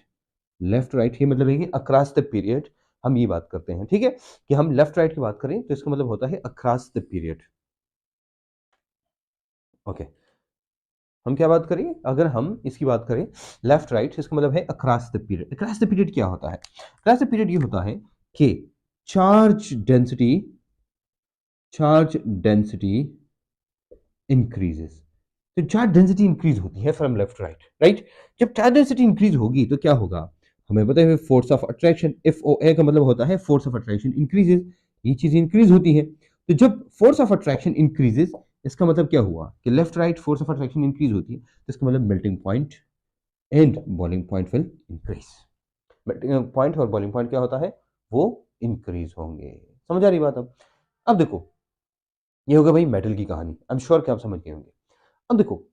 left right, ये मतलब है कि अक्रॉस द पीरियड हम ये बात करते हैं, ठीक है, कि हम लेफ्ट राइट की बात करें तो इसका मतलब होता है अक्रॉस द पीरियड। ओके, हम क्या बात करें, अगर हम इसकी बात करें लेफ्ट राइट, इसका मतलब है across the period. Across the period क्या होता है, अक्रॉस द पीरियड ये होता है कि charge density, charge density increases. तो चार्ज डेंसिटी इंक्रीज होती है फ्रॉम लेफ्ट राइट, राइट। जब चार्ज डेंसिटी इंक्रीज होगी तो क्या होगा, हमें पता है force of attraction, F O A का मतलब होता है फोर्स ऑफ अट्रैक्शन इंक्रीजेस, ये चीज इंक्रीज होती है। तो जब फोर्स ऑफ अट्रैक्शन इंक्रीजेस, इसका मतलब क्या हुआ कि left right force of attraction increase होती है, तो इसका मतलब melting point and boiling point will increase. Melting point और बॉइलिंग पॉइंट क्या होता है, वो इंक्रीज होंगे। समझ आ रही बात। अब देखो, ये होगा भाई मेटल की कहानी, आई एम श्योर कि आप समझ गए होंगे। अब देखो,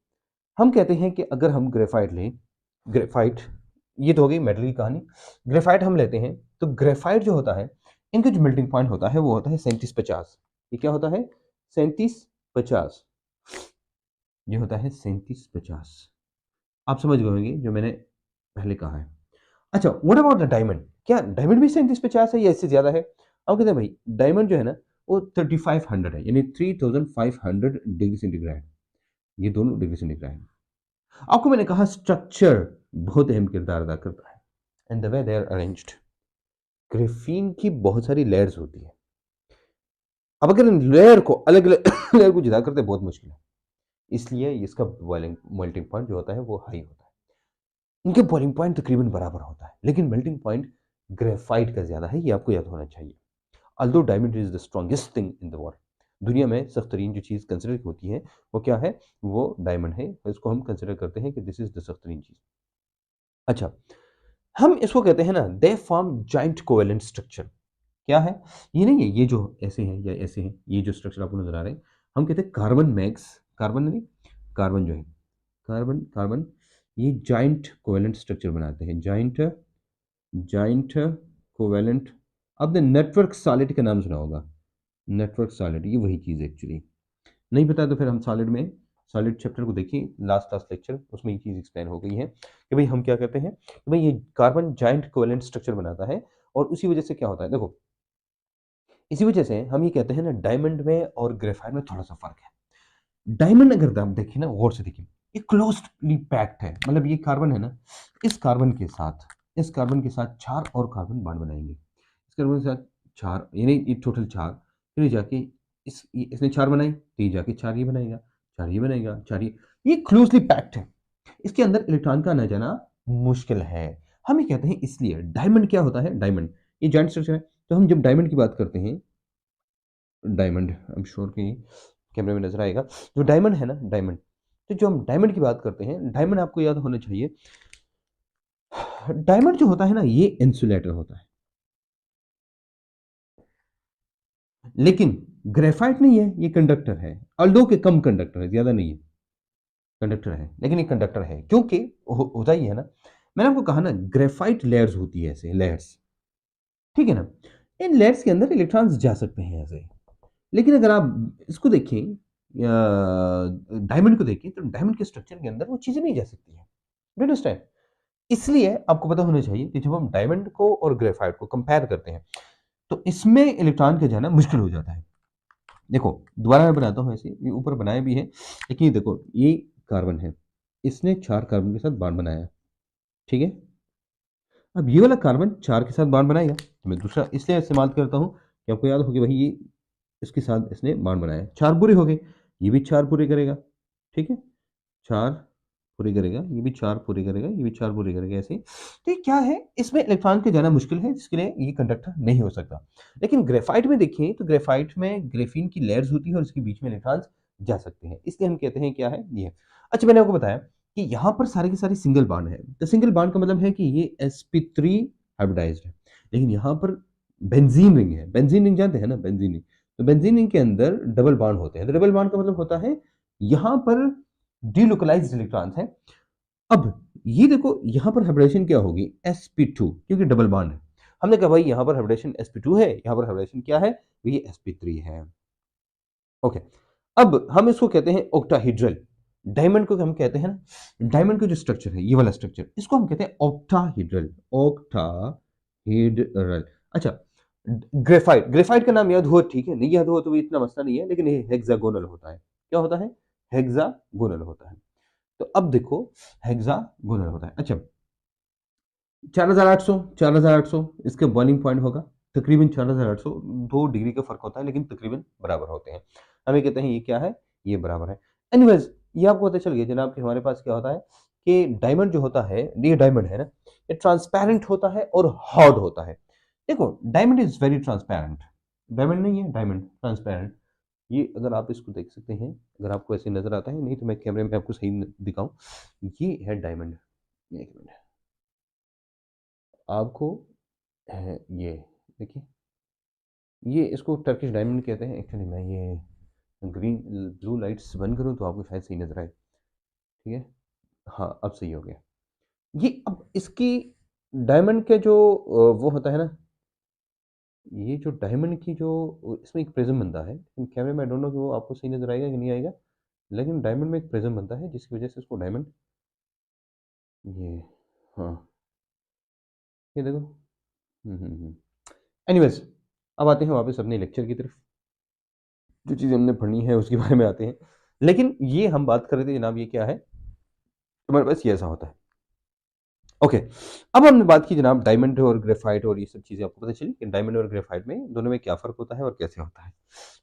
हम कहते हैं कि अगर हम ग्रेफाइट लें, ग्रेफाइट, ये तो हो गई मेटल की कहानी। ग्रेफाइट हम लेते हैं, तो ग्रेफाइट जो होता है, इनका जो मेल्टिंग पॉइंट होता है वो होता है 3750। ये क्या होता है, 3750, ये होता है 3750। आप समझ गए होंगे जो मैंने पहले कहा है। अच्छा, व्हाट अबाउट द डायमंड, क्या डायमंड भी 3750 है या इससे ज्यादा है। अब कहते हैं भाई डायमंड जो है ना, वो 3500 है, यानी 3500 डिग्री सेंटीग्रेड, ये दोनों डिग्री सेंटीग्रेड है। आपको मैंने कहा स्ट्रक्चर बहुत अहम किरदार अदा करता है, and the way they are arranged. Graphene की बहुत सारी लेयर्स होती है। अब अगर इन लेयर को अलग अलग लेयर को जुदा करते बहुत मुश्किल है, इसलिए इसका बॉइलिंग मेल्टिंग पॉइंट जो होता है वो हाई होता है। इनके बॉइलिंग पॉइंट तकरीबन बराबर होता है, लेकिन मेल्टिंग पॉइंट ग्रेफाइट का ज्यादा है, ये आपको याद होना चाहिए। Although diamond is the strongest thing in the world, दुनिया में सख्त तरीन जो चीज़ कंसिडर होती है वो क्या है, वो डायमंड है। इसको हम कंसिडर करते हैं कि दिस इज द सख्त तरीन चीज़। अच्छा, हम इसको कहते हैं ना, they form joint covalent structure. क्या है, ये नहीं है ये जो ऐसे हैं या ऐसे हैं, ये जो स्ट्रक्चर आपको नजर आ रहे हैं, हम कहते हैं कार्बन मैक्स, कार्बन नहीं, कार्बन जो है, कार्बन कार्बन, ये जॉइंट कोवेलेंट स्ट्रक्चर बनाते हैं, जॉइंट जॉइंट कोवेलेंट। आपने नेटवर्क सॉलिड का नाम सुना होगा, नेटवर्क सॉलिड, ये वही चीज़ एक्चुअली। नहीं पता तो फिर हम सॉलिड में, सॉलिड चैप्टर को देखिए, लास्ट लास्ट लेक्चर, उसमें ये चीज़ एक्सप्लेन हो गई है कि भाई हम क्या कहते हैं कि भाई ये कार्बन जॉइंट कोवेलेंट स्ट्रक्चर बनाता है। और उसी वजह से क्या होता है, देखो इसी वजह से हम ये कहते हैं ना, डायमंड में और ग्रेफाइट में थोड़ा सा फर्क है। डायमंड अगर आप देखिए ना, गौर से देखिए, ये क्लोज्डली पैक्ड है, मतलब ये कार्बन है ना, इस कार्बन के साथ 4 और कार्बन बॉन्ड बनाएंगे, इस कार्बन के साथ 4, यानी ये टोटल 4, फिर जाके इसने 4 बनाई, तो ये जाके 4 ये बनाएगा, 4 ये बनाएगा, 4 ये क्लोजली पैक्ड है, इसके अंदर इलेक्ट्रॉन का आना जाना मुश्किल है। हम ये कहते हैं इसलिए डायमंड क्या होता है, डायमंड ये जॉइंट स्ट्रक्चर है। तो हम जब डायमंड की बात करते हैं, डायमंड आई एम श्योर कि कैमरे में नजर आएगा, जो डायमंड है ना, डायमंड, तो जो हम डायमंड की बात करते हैं, डायमंड आपको याद होना चाहिए, डायमंड जो होता है ना, ये इंसुलेटर होता है, लेकिन ग्रेफाइट नहीं है, ये कंडक्टर है, अल्डो के कम कंडक्टर है, ज्यादा नहीं है, कंडक्टर है, लेकिन ये कंडक्टर है क्योंकि होता ही है ना, मैंने आपको कहा ना, ग्रेफाइट लेयर्स होती है, ऐसे लेयर्स, ठीक है ना, इन लेयर्स के अंदर इलेक्ट्रॉन्स जा सकते हैं ऐसे, लेकिन अगर आप इसको देखें, डायमंड को देखें, तो डायमंड के स्ट्रक्चर के अंदर वो चीजें नहीं जा सकती है, डू अंडरस्टैंड। इसलिए आपको पता होना चाहिए कि जब हम डायमंड को और ग्रेफाइट को कंपेयर करते हैं, तो इसमें इलेक्ट्रॉन का जाना मुश्किल हो जाता है। देखो दोबारा मैं बनाता हूँ, ऐसे ये ऊपर बनाया भी है, लेकिन ये देखो, ये कार्बन है, इसने 4 कार्बन के साथ बॉन्ड बनाया, ठीक है। अब ये वाला कार्बन 4 के साथ बॉन्ड बनाएगा, तो मैं दूसरा इसलिए इस्तेमाल करता हूँ कि आपको याद हो कि भाई ये इसके साथ इसने बॉन्ड बनाया, 4 पूरे हो गए, ये भी 4 पूरे करेगा, ठीक है, 4 पूरे करेगा, ये भी 4 पूरे करेगा, ये भी 4 पूरे करेगा, ऐसे। तो ये क्या है, इसमें इलेक्ट्रॉन के जाना मुश्किल है, जिसके लिए ये कंडक्टर नहीं हो सकता। लेकिन ग्रेफाइट में देखिए, तो ग्रेफाइट में ग्रेफीन की लेयर्स होती है और इसके बीच में इलेक्ट्रॉन्स जा सकते हैं, इसलिए हम कहते हैं क्या है ये। अच्छा, मैंने आपको बताया कि यहाँ पर सारे के सारे सिंगल बॉन्ड है, तो सिंगल बॉन्ड का मतलब है कि ये sp3 हाइब्रिडाइज्ड है, लेकिन यहाँ पर बेंजीन रिंग है, बेंजीन रिंग जानते हैं ना, बेंजीन रिंग, तो बेंजीन रिंग के अंदर डबल बॉन्ड होते हैं, तो डबल बॉन्ड का मतलब होता है यहाँ पर डीलोकलाइज्ड इलेक्ट्रॉन्स हैं। अब ये देखो, यहाँ पर हाइब्रिडेशन क्या होगी, sp2, क्योंकि डबल बॉन्ड है, हमने कहा भाई यहाँ पर हाइब्रिडेशन sp2 है, यहाँ पर हाइब्रिडेशन क्या है, ये sp3 है। ओके, अब हम इसको कहते हैं ऑक्टाहेड्रल, डायमंड को हम कहते हैं ना, डायमंड का जो स्ट्रक्चर है, ये वाला स्ट्रक्चर, इसको हम कहते हैं ऑक्टाहेड्रल, ऑक्टाहेड्रल। अच्छा, ग्रेफाइट, ग्रेफाइट का नाम याद हो, ठीक है, नहीं याद हो तो भी इतना मसला नहीं है, लेकिन ये हेक्सागोनल होता है, क्या होता है, हेक्सागोनल होता है। तो अब देखो, हेक्सागोनल होता है। अच्छा, 4800 इसके बॉइलिंग पॉइंट होगा, तकरीबन 4800, 2 डिग्री का फर्क होता है, लेकिन तकरीबन बराबर होते हैं। हमें कहते हैं ये क्या है, ये बराबर है। एनीवेज, ये आपको पता चल गया जनाब कि हमारे पास क्या होता है, कि डायमंड जो होता है, ये डायमंड है ना, ये ट्रांसपेरेंट होता है और हार्ड होता है। देखो, diamond is very transparent, diamond नहीं है, डायमंड ट्रांसपेरेंट, ये अगर आप इसको देख सकते हैं, अगर आपको ऐसे नजर आता है, नहीं तो मैं कैमरे में आपको सही दिखाऊं, ये है डायमंड, एक मिनट, आपको है ये, देखिए, ये इसको टर्किश डायमंड कहते हैं एक्चुअली। मैं ये ग्रीन ब्लू लाइट्स बंद करूं तो आपको शायद सही नजर आए, ठीक है, हाँ अब सही हो गया। ये अब इसकी डायमंड के जो वो होता है ना, ये जो डायमंड की जो इसमें एक प्रिज्म बनता है, लेकिन कैमरे में आई डोंट नो कि वो आपको सही नजर आएगा कि नहीं आएगा, लेकिन डायमंड में एक प्रिज्म बनता है जिसकी वजह से इसको डायमंड, ये, हाँ, ये देखो, एनीवेज, अब आते हैं वापस अपने लेक्चर की तरफ, जो चीज़ हमने पढ़नी है उसके बारे में आते हैं। लेकिन ये हम बात कर रहे थे जनाब, ये क्या है, तुम्हारे पास ये ऐसा होता है। ओके, अब हमने बात की जनाब डायमंड और ग्रेफाइट, और ये सब चीज़ें आपको पता चली कि डायमंड और ग्रेफाइट में दोनों में क्या फ़र्क होता है और कैसे होता है।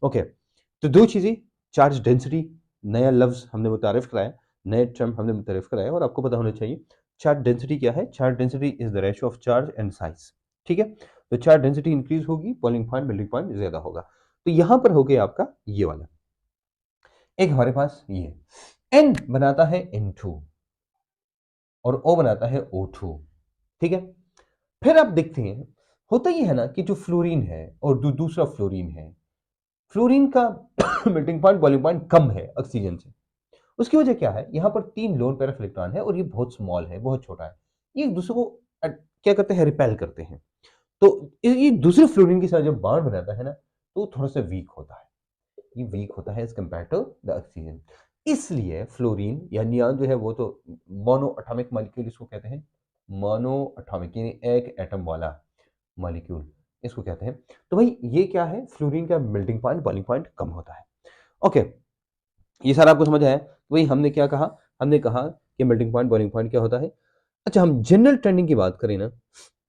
ओके, तो 2 चीज़ें, चार्ज डेंसिटी, नया लफ्ज़ हमने मुतारिफ कराया, नए टर्म हमने मुतारिफ कराया, और आपको पता होना चाहिए चार्ज डेंसिटी क्या है। Charge density is the ratio of charge and size, ठीक है। तो चार्ज डेंसिटी इंक्रीज होगी, बॉइलिंग पॉइंट मेल्टिंग पॉइंट ज़्यादा होगा। तो यहाँ पर हो गया आपका ये वाला, एक हमारे पास ये N बनाता है N2 और O बनाता है O2, ठीक है। फिर आप देखते हैं, होता ही है ना कि जो फ्लोरीन है और दूसरा फ्लोरीन है, फ्लोरीन का मेल्टिंग पॉइंट बॉइलिंग पॉइंट कम है ऑक्सीजन से। उसकी वजह क्या है, यहाँ पर 3 लोन पेयर ऑफ इलेक्ट्रॉन है और ये बहुत स्मॉल है, बहुत छोटा है, ये एक दूसरे को क्या करते हैं, रिपेल करते हैं। तो ये दूसरे फ्लोरीन के साथ जब बॉन्ड बनाता है ना, तो थोड़ा सा वीक होता है, ये वीक होता है as compare to the oxygen. इसलिए फ्लोरीन या नियान जो है वो तो मोनो अटोमिक मॉलिक्यूल इसको कहते हैं, मोनो अटोमिक यानी एक एटम वाला मॉलिक्यूल इसको कहते हैं। तो भाई ये क्या है, फ्लोरीन का मेल्टिंग पॉइंट बॉइलिंग पॉइंट कम होता है। ओके, ये सारा आपको समझ आया। तो भाई हमने क्या कहा, हमने कहा कि मेल्टिंग पॉइंट बॉइलिंग पॉइंट क्या होता है। अच्छा, हम जनरल ट्रेंडिंग की बात करें ना,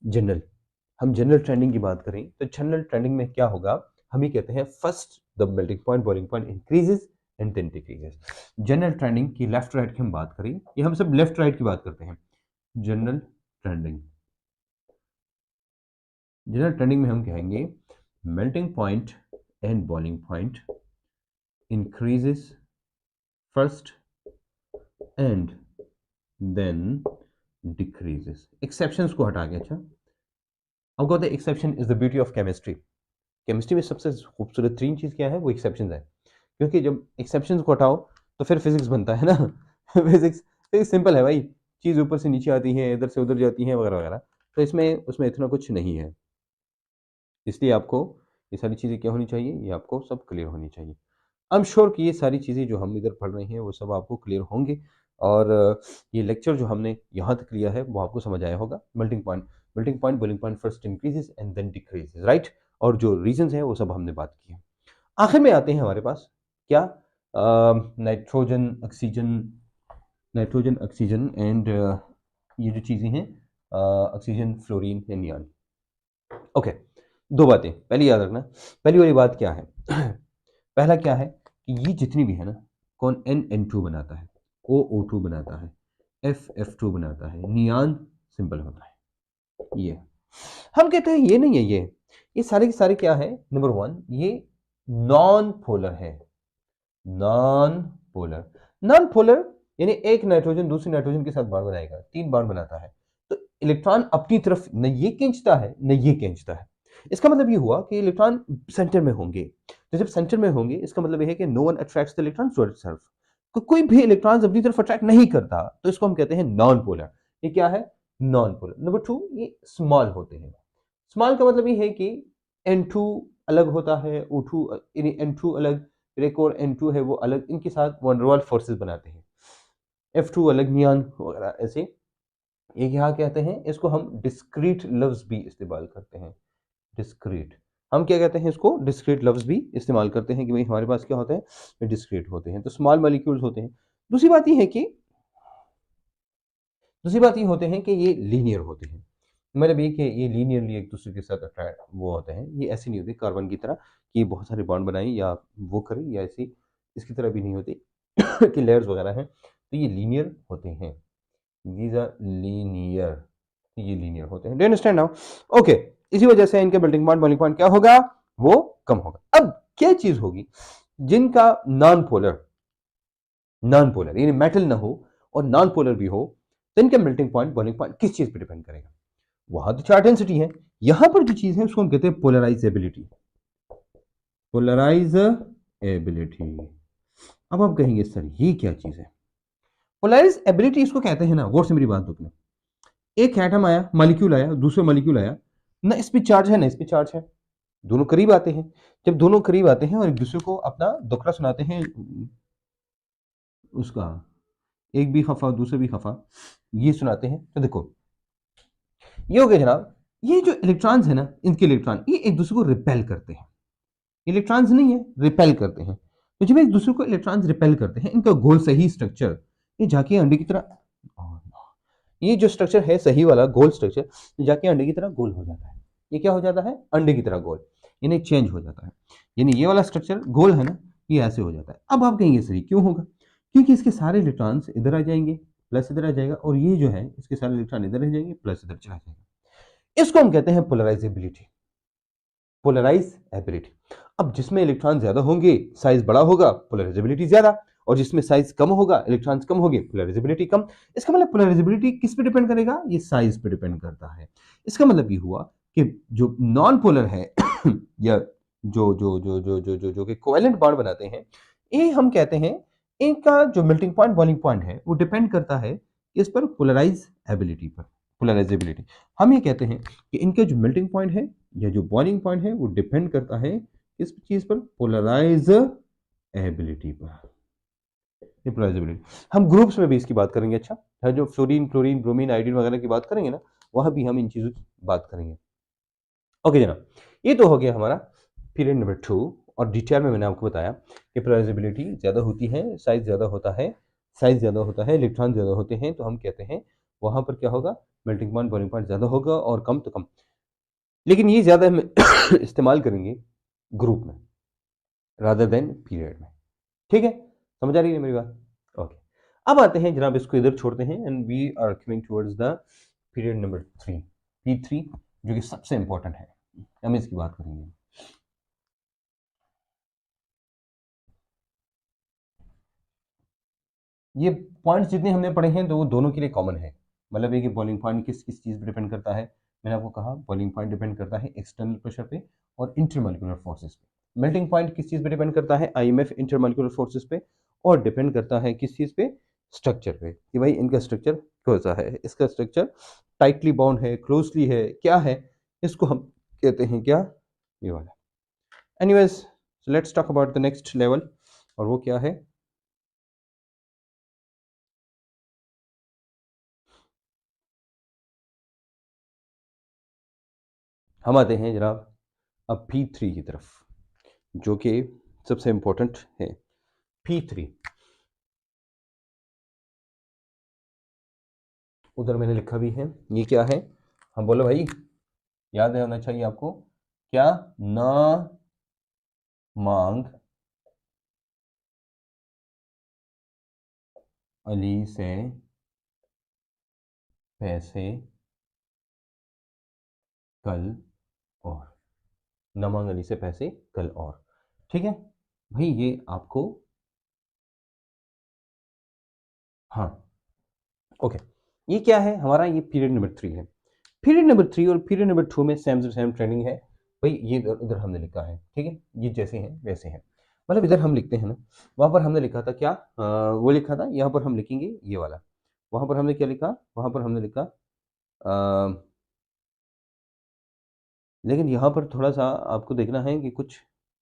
जनरल ट्रेंडिंग की बात करें तो जनरल ट्रेंडिंग में क्या होगा, हम ये कहते हैं first the melting point boiling point increases and then decreases. General trending की लेफ्ट राइट की हम बात करें, ये हम सब लेफ्ट राइट की बात करते हैं। जनरल ट्रेंडिंग में हम कहेंगे melting point and boiling point increases first and then decreases. Exceptions को हटा के, अच्छा हमको the exception is the beauty of chemistry. Chemistry में सबसे खूबसूरत तीन चीज क्या है, वो एक्सेप्शंस है, क्योंकि जब एक्सेप्शंस को हटाओ तो फिर फिजिक्स बनता है ना। फिजिक्स सिंपल है भाई, चीज ऊपर से नीचे आती है, इधर से उधर जाती है वगैरह वगैरह, तो इसमें उसमें इतना कुछ नहीं है। इसलिए आपको ये सारी चीज़ें क्या होनी चाहिए, ये आपको सब क्लियर होनी चाहिए। आई एम श्योर कि ये सारी चीज़ें जो हम इधर पढ़ रहे हैं वो सब आपको क्लियर होंगे, और ये लेक्चर जो हमने यहाँ तक लिया है वो आपको समझ आया होगा। Melting point boiling point first increases and then decreases, right. और जो रीजंस हैं वो सब हमने बात की है। आखिर में आते हैं हमारे पास क्या, नाइट्रोजन ऑक्सीजन एंड ये जो चीज़ें हैं, oxygen fluorine and neon. Okay, दो बातें पहले याद रखना। पहली वाली बात क्या है, पहला क्या है कि ये जितनी भी है ना, कौन NN2 बनाता है, OO2 बनाता है, FF2 बनाता है, नियान सिंपल होता है। ये हम कहते हैं ये नहीं है, ये सारे के सारे क्या है, नंबर वन ये नॉन पोलर है। नॉन पोलर यानी एक नाइट्रोजन दूसरी नाइट्रोजन के साथ बॉन्ड बनाएगा, 3 बॉन्ड बनाता है, तो इलेक्ट्रॉन अपनी तरफ न ये खींचता है न ये खींचता है। इसका मतलब ये हुआ कि इलेक्ट्रॉन सेंटर में होंगे, तो जब सेंटर में होंगे इसका मतलब ये है कि no one attracts the electron towards itself, तो कोई भी इलेक्ट्रॉन अपनी तरफ अट्रैक्ट नहीं करता, तो इसको हम कहते हैं नॉन पोलर। ये क्या है, नॉन पोलर। नंबर टू, ये स्मॉल होते हैं। स्मॉल का मतलब ये है कि N2 अलग होता है, O2 यानी N2 अलग, फिर एक और N2 है वो अलग, इनके साथ वनडरवाल फोर्सेस बनाते हैं, F2 अलग, नियॉन वगैरह ऐसे। ये क्या कहते हैं, इसको हम डिस्क्रीट लफ्ज भी इस्तेमाल करते हैं। डिस्क्रीट, हम क्या कहते हैं इसको, डिस्क्रीट लफ्ज भी इस्तेमाल करते हैं कि भाई हमारे पास क्या होते हैं, डिस्क्रीट होते हैं, तो स्मॉल मॉलिक्यूल्स होते हैं। दूसरी बात ये है कि ये लीनियर होते हैं, मतलब ये कि ये लीनियरली एक दूसरे के साथ अट्रैक्ट वो होते हैं, ये ऐसे नहीं होते कार्बन की तरह कि ये बहुत सारे बॉन्ड बनाए या वो करे, या ऐसी इसकी तरह भी नहीं होते कि लेयर्स वगैरह हैं, तो ये लीनियर होते हैं। दीज आर लीनियर, ये लीनियर होते हैं। Do understand now? ओके, इसी वजह से इनके मेल्टिंग पॉइंट बॉइलिंग पॉइंट क्या होगा, वो कम होगा। अब क्या चीज होगी जिनका नॉन पोलर यानी मेटल ना हो और नॉन पोलर भी हो, तो इनके मेल्टिंग पॉइंट बॉइलिंग पॉइंट किस चीज पर डिपेंड करेगा, वहां तो चार्ट डेंसिटी है, यहां पर जो चीज है उसको हम कहते हैं पोलराइजेबिलिटी। अब आप कहेंगे सर ये क्या चीज है, पोलराइजेबिलिटी इसको कहते हैं ना, गौर से मेरी बात देखना, एक एटम आया, मॉलिक्यूल आया, दूसरा मॉलिक्यूल आया, ना इस पे चार्ज है ना इस पे चार्ज है, दोनों करीब आते हैं। जब दोनों करीब आते हैं और एक दूसरे को अपना दुखड़ा सुनाते हैं, उसका एक भी खफा दूसरे भी खफा ये सुनाते हैं, तो देखो ये हो गया जनाब। ये जो इलेक्ट्रॉन्स है ना, इनके इलेक्ट्रॉन ये एक दूसरे को रिपेल करते हैं, इलेक्ट्रॉन्स नहीं है, रिपेल करते हैं। तो जब एक दूसरे को इलेक्ट्रॉन्स रिपेल करते हैं, इनका गोल सही स्ट्रक्चर, ये जाके अंडे की तरह, ये जो स्ट्रक्चर है सही वाला गोल स्ट्रक्चर, जाके अंडे की तरह गोल हो जाता है। ये क्या हो जाता है, अंडे की तरह गोल, यानी चेंज हो जाता है, यानी ये वाला स्ट्रक्चर गोल है ना, ये ऐसे हो जाता है। अब आप कहेंगे सही क्यों होगा, क्योंकि इसके सारे इलेक्ट्रॉन्स इधर आ जाएंगे, प्लस इधर आ जाएगा, और ये जो है इसके सारे इलेक्ट्रॉन इधर आ जाएंगे, प्लस इधर चला जाएगा। इसको हम कहते हैं पोलराइजेबिलिटी। अब जिसमें इलेक्ट्रॉन ज्यादा होंगे साइज बड़ा होगा, पोलराइजेबिलिटी ज्यादा, और जिसमें साइज कम होगा, इलेक्ट्रॉन्स कम होंगे, पोलराइजेबिलिटी कम। इसका मतलब पोलराइजेबिलिटी किस पे डिपेंड करेगा, ये साइज पे डिपेंड करता है। इसका मतलब ये हुआ कि जो नॉन पोलर है या जो कि कोवेलेंट बॉन्ड बनाते हैं, ये हम कहते हैं इनका जो मेल्टिंग पॉइंट बॉइलिंग पॉइंट है वो डिपेंड करता है इस पर, पोलराइजेबिलिटी। हम ये कहते हैं कि इनके जो मेल्टिंग पॉइंट है या जो बॉइलिंग पॉइंट है वो डिपेंड करता है किस चीज पर, पोलराइजेबिलिटी पर। पोलराइजेबिलिटी हम ग्रुप्स में भी इसकी बात करेंगे, अच्छा है, जो फ्लोरीन क्लोरीन ब्रोमीन आयोडीन वगैरह की बात करेंगे ना, वहां भी हम इन चीजों की बात करेंगे। ओके जनाब, ये तो हो गया हमारा पीरियड नंबर 2, और डिटेल में मैंने आपको बताया कि पोलराइजेबिलिटी ज्यादा होती है, साइज ज्यादा होता है साइज ज़्यादा होता है, इलेक्ट्रॉन ज़्यादा होते हैं, तो हम कहते हैं वहाँ पर क्या होगा, मेल्टिंग पॉइंट बॉइलिंग पॉइंट ज़्यादा होगा और कम तो कम। लेकिन ये ज़्यादा हम इस्तेमाल करेंगे ग्रुप में रादर देन पीरियड में। ठीक है, समझ आ रही है मेरी बात? ओके, अब आते हैं जनाब, इसको इधर छोड़ते हैं and we are coming towards the period number 3, P3, जो कि सबसे इंपॉर्टेंट है। हम इसकी बात करेंगे। ये पॉइंट्स जितने हमने पढ़े हैं तो वो दोनों के लिए कॉमन है। मतलब है कि बॉइलिंग पॉइंट किस किस चीज़ पर डिपेंड करता है। मैंने आपको कहा बॉइलिंग पॉइंट डिपेंड करता है एक्सटर्नल प्रेशर पे और इंटरमॉलिक्यूलर फोर्सेस पे। मेल्टिंग पॉइंट किस चीज़ पे डिपेंड करता है, आईएमएफ, इंटरमॉलिक्यूलर फोर्सेस पे, और डिपेंड करता है किस चीज़ पे, स्ट्रक्चर पे, कि भाई इनका स्ट्रक्चर कैसा है, इसका स्ट्रक्चर टाइटली बाउंड है, क्लोजली है, क्या है, इसको हम कहते हैं क्या, ये वाला। Anyways, let's talk about the next level, और वो क्या है, हम आते हैं जनाब अब P3 की तरफ, जो कि सबसे इंपॉर्टेंट है। P3 उधर मैंने लिखा भी है, ये क्या है, हम बोलो भाई, याद है होना चाहिए आपको, क्या, ना मांग अली से पैसे कल और, ना मांग अली से पैसे कल और। ठीक है भाई, ये आपको, हाँ ओके, ये क्या है हमारा, ये पीरियड नंबर 3 है। पीरियड नंबर 3 और पीरियड नंबर 2 में सेम टू सेम ट्रेंडिंग है भाई। ये इधर हमने लिखा है, ठीक है, ये जैसे हैं वैसे हैं। मतलब इधर हम लिखते हैं ना, वहां पर हमने लिखा था क्या, वो लिखा था, यहाँ पर हम लिखेंगे ये वाला। वहां पर हमने क्या लिखा, वहां पर हमने लिखा लेकिन यहाँ पर थोड़ा सा आपको देखना है कि कुछ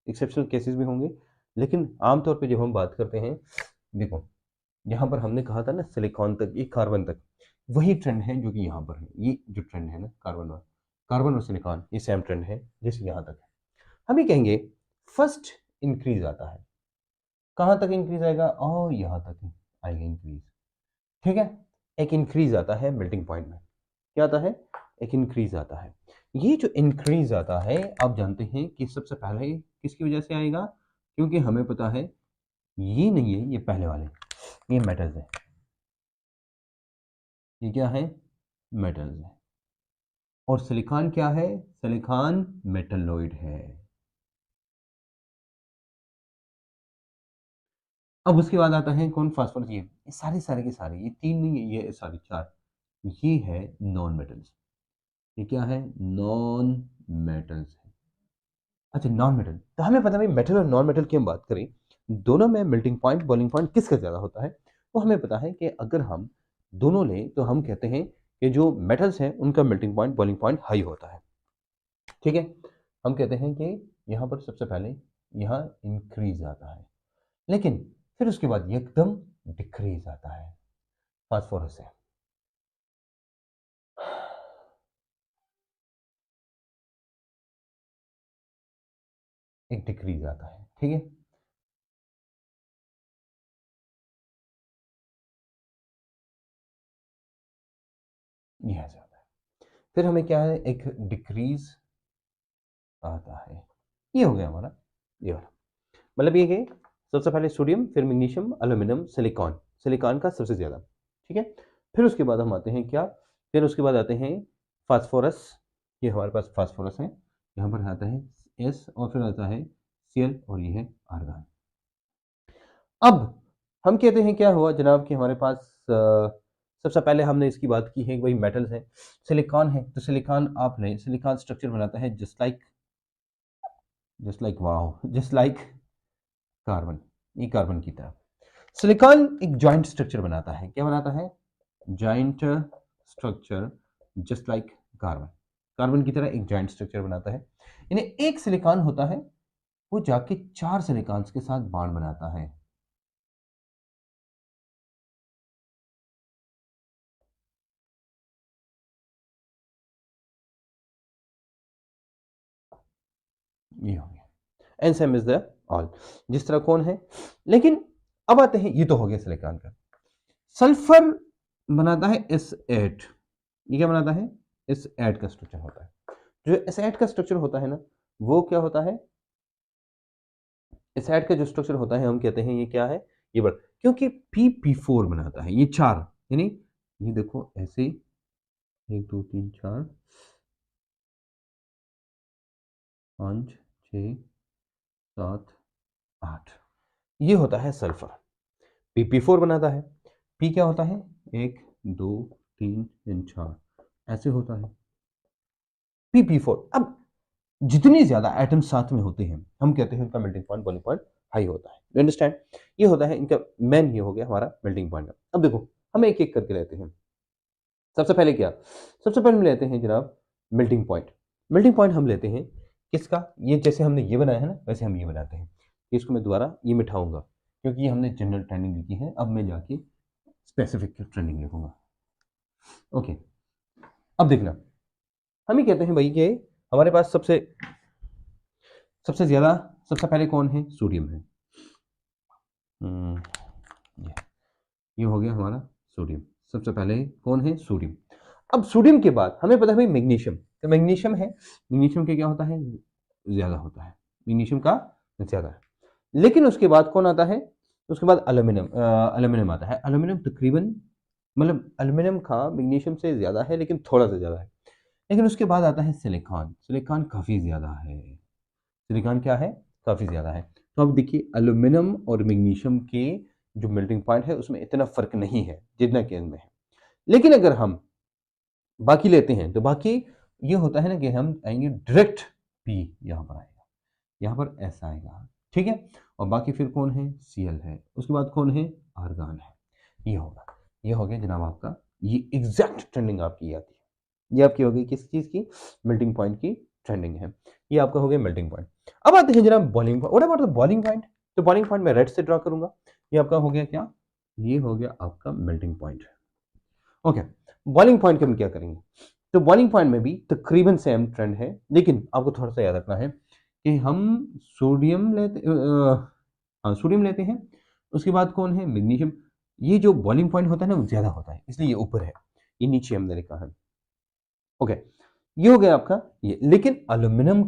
एक्सेप्शनल केसेस भी होंगे, लेकिन आमतौर पे जब हम बात करते हैं, देखो यहाँ पर हमने कहा था ना सिलिकॉन तक, ये कार्बन तक, वही ट्रेंड है जो कि यहाँ पर है। ये जो ट्रेंड है ना कार्बन और, कार्बन और सिलिकॉन, ये सेम ट्रेंड है जैसे यहाँ तक है। हम ये कहेंगे फर्स्ट इंक्रीज आता है, कहाँ तक इंक्रीज आएगा, और यहाँ तक आएगा इंक्रीज। ठीक है, एक इंक्रीज आता है मेल्टिंग पॉइंट में, क्या आता है, एक इंक्रीज आता है। ये जो इंक्रीज आता है, आप जानते हैं कि सबसे पहले किसकी वजह से आएगा, क्योंकि हमें पता है ये नहीं है, ये पहले वाले, ये मेटल्स है, ये क्या है, मेटल्स है। और सिलिकॉन क्या है, सिलिकॉन मेटलोइड है। अब उसके बाद आता है कौन, फास्फोरस। ये सारे सारे के सारे, ये तीन नहीं है, ये सारे चार, ये है नॉन मेटल्स। ये क्या है, नॉन मेटल्स है। अच्छा, नॉन मेटल, तो हमें पता है भाई मेटल और नॉन मेटल की हम बात करें, दोनों में मेल्टिंग पॉइंट बॉइलिंग पॉइंट किसका ज़्यादा होता है, तो हमें पता है कि अगर हम दोनों लें तो हम कहते हैं कि जो मेटल्स हैं उनका melting point boiling point high होता है। ठीक है, हम कहते हैं कि यहाँ पर सबसे पहले यहाँ इंक्रीज आता है, लेकिन फिर उसके बाद एकदम डिक्रीज आता है, फास्फोरस है, एक डिक्रीज आता है। ठीक है, ये ऐसे आता है, फिर हमें क्या है, एक डिक्रीज आता है। ये हो गया हमारा, ये वाला। मतलब ये कि सबसे पहले सोडियम, फिर मैग्नीशियम, एल्यूमिनियम, सिलिकॉन, सिलिकॉन का सबसे ज़्यादा। ठीक है, फिर उसके बाद हम आते हैं क्या, फिर उसके बाद आते हैं फास्फोरस। ये हमारे पास फास्फोरस है, यहाँ पर आता है एस, और फिर आता है Cl, और ये है आर्गन। अब हम कहते हैं क्या हुआ जनाब कि हमारे पास सबसे पहले हमने इसकी बात की है कि भाई मेटल्स हैं, सिलिकॉन है, तो सिलिकॉन आप लें, सिलिकॉन स्ट्रक्चर बनाता है just like wow, just like carbon, ये कार्बन की तरह। सिलिकॉन एक जॉइंट स्ट्रक्चर बनाता है, क्या बनाता है, joint structure, just like carbon, carbon की तरह एक जॉइंट स्ट्रक्चर बनाता है। यानी एक सिलिकॉन होता है, वो जाके चार सिलिकॉन्स के साथ बॉन्ड बनाता है। ये हो गया, and same is the all, जिस तरह कौन है। लेकिन अब आते हैं, ये तो हो गया सिलिकॉन का। सल्फर बनाता है S8। ये क्या बनाता है? S8 का स्ट्रक्चर होता है। जो S8 का स्ट्रक्चर होता है ना, वो क्या होता है? S8 का जो स्ट्रक्चर होता है हम कहते हैं ये क्या है? ये बड़ा, क्योंकि PP4 बनाता है ये 4, यानी ये देखो ऐसे 1 2 3 4 5 6 7 8, ये होता है सल्फर। PP4 बनाता है। P क्या होता है? 1 2 3 4, ऐसे होता है PP4। अब जितनी ज्यादा एटम साथ में होते हैं हम कहते हैं उनका melting point, boiling point high होता है। You understand? ये होता है इनका मेन, ये हो गया हमारा मेल्टिंग पॉइंट। अब देखो हम एक एक करके लेते हैं। सबसे पहले क्या? सबसे पहले हम लेते हैं जनाब मेल्टिंग पॉइंट। मेल्टिंग पॉइंट हम लेते हैं किसका? ये जैसे हमने ये बनाया है ना, वैसे हम ये बनाते हैं। इसको मैं दोबारा ये मिटाऊंगा क्योंकि ये हमने जनरल ट्रेंडिंग लिखी है। अब मैं जाके स्पेसिफिक ट्रेंडिंग लिखूंगा। ओके, अब देखना, हम ही कहते हैं भाई कि हमारे पास सबसे सबसे ज्यादा, सबसे पहले कौन है? सोडियम है। ये ये हो गया हमारा सोडियम। सबसे पहले कौन है? सोडियम। अब सोडियम के बाद हमें पता है भाई मैग्नीशियम, तो मैग्नीशियम है। मैग्नीशियम के क्या होता है? ज्यादा होता है। मैग्नीशियम का ज्यादा है। लेकिन उसके बाद कौन आता है? उसके बाद एल्यूमिनियम। एल्यूमिनियम आता है। एल्यूमिनियम तकरीबन, मतलब एल्यूमिनियम का मैग्नीशियम से ज्यादा है लेकिन थोड़ा सा ज्यादा है। लेकिन उसके बाद आता है सिलिकॉन। सिलिकॉन काफी ज्यादा है। सिलिकॉन क्या है? काफी ज्यादा है। तो अब देखिए एल्यूमिनियम और मैग्नीशियम के जो मेल्टिंग पॉइंट है उसमें इतना फर्क नहीं है जितना कि इनमें है। लेकिन अगर हम बाकी लेते हैं तो बाकी ये होता है ना कि हम आएंगे डायरेक्ट पी, यहाँ पर आएगा, यहाँ पर ऐसा आएगा, ठीक है। और बाकी फिर कौन है? Cl है। उसके बाद कौन है? आर्गन है। ये होगा, ये हो गया जनाब आपका, ये एग्जैक्ट ट्रेंडिंग आपकी आती है। ये आपकी हो गई किस चीज की? मेल्टिंग पॉइंट की ट्रेंडिंग है। ये आपका हो गया मेल्टिंग पॉइंट। अब आते हैं जनाब boiling point. What about the boiling point? तो बॉइलिंग पॉइंट मैं रेड से ड्रॉ करूंगा। ये आपका हो गया क्या? ये हो गया आपका melting point. Okay, boiling point के हम क्या करेंगे? तो बॉइलिंग पॉइंट में भी तकरीबन सेम ट्रेंड है, लेकिन आपको थोड़ा सा याद रखना है कि हम सोडियम लेते, हाँ सोडियम लेते हैं। उसके बाद कौन है? मैग्नीशियम। ये जो बॉइलिंग पॉइंट होता है ना वो ज्यादा होता है, इसलिए ये ऊपर है, ये नीचे हमने लिखा है। ओके, ये हो गया आपका ये। लेकिन एल्यूमिनियम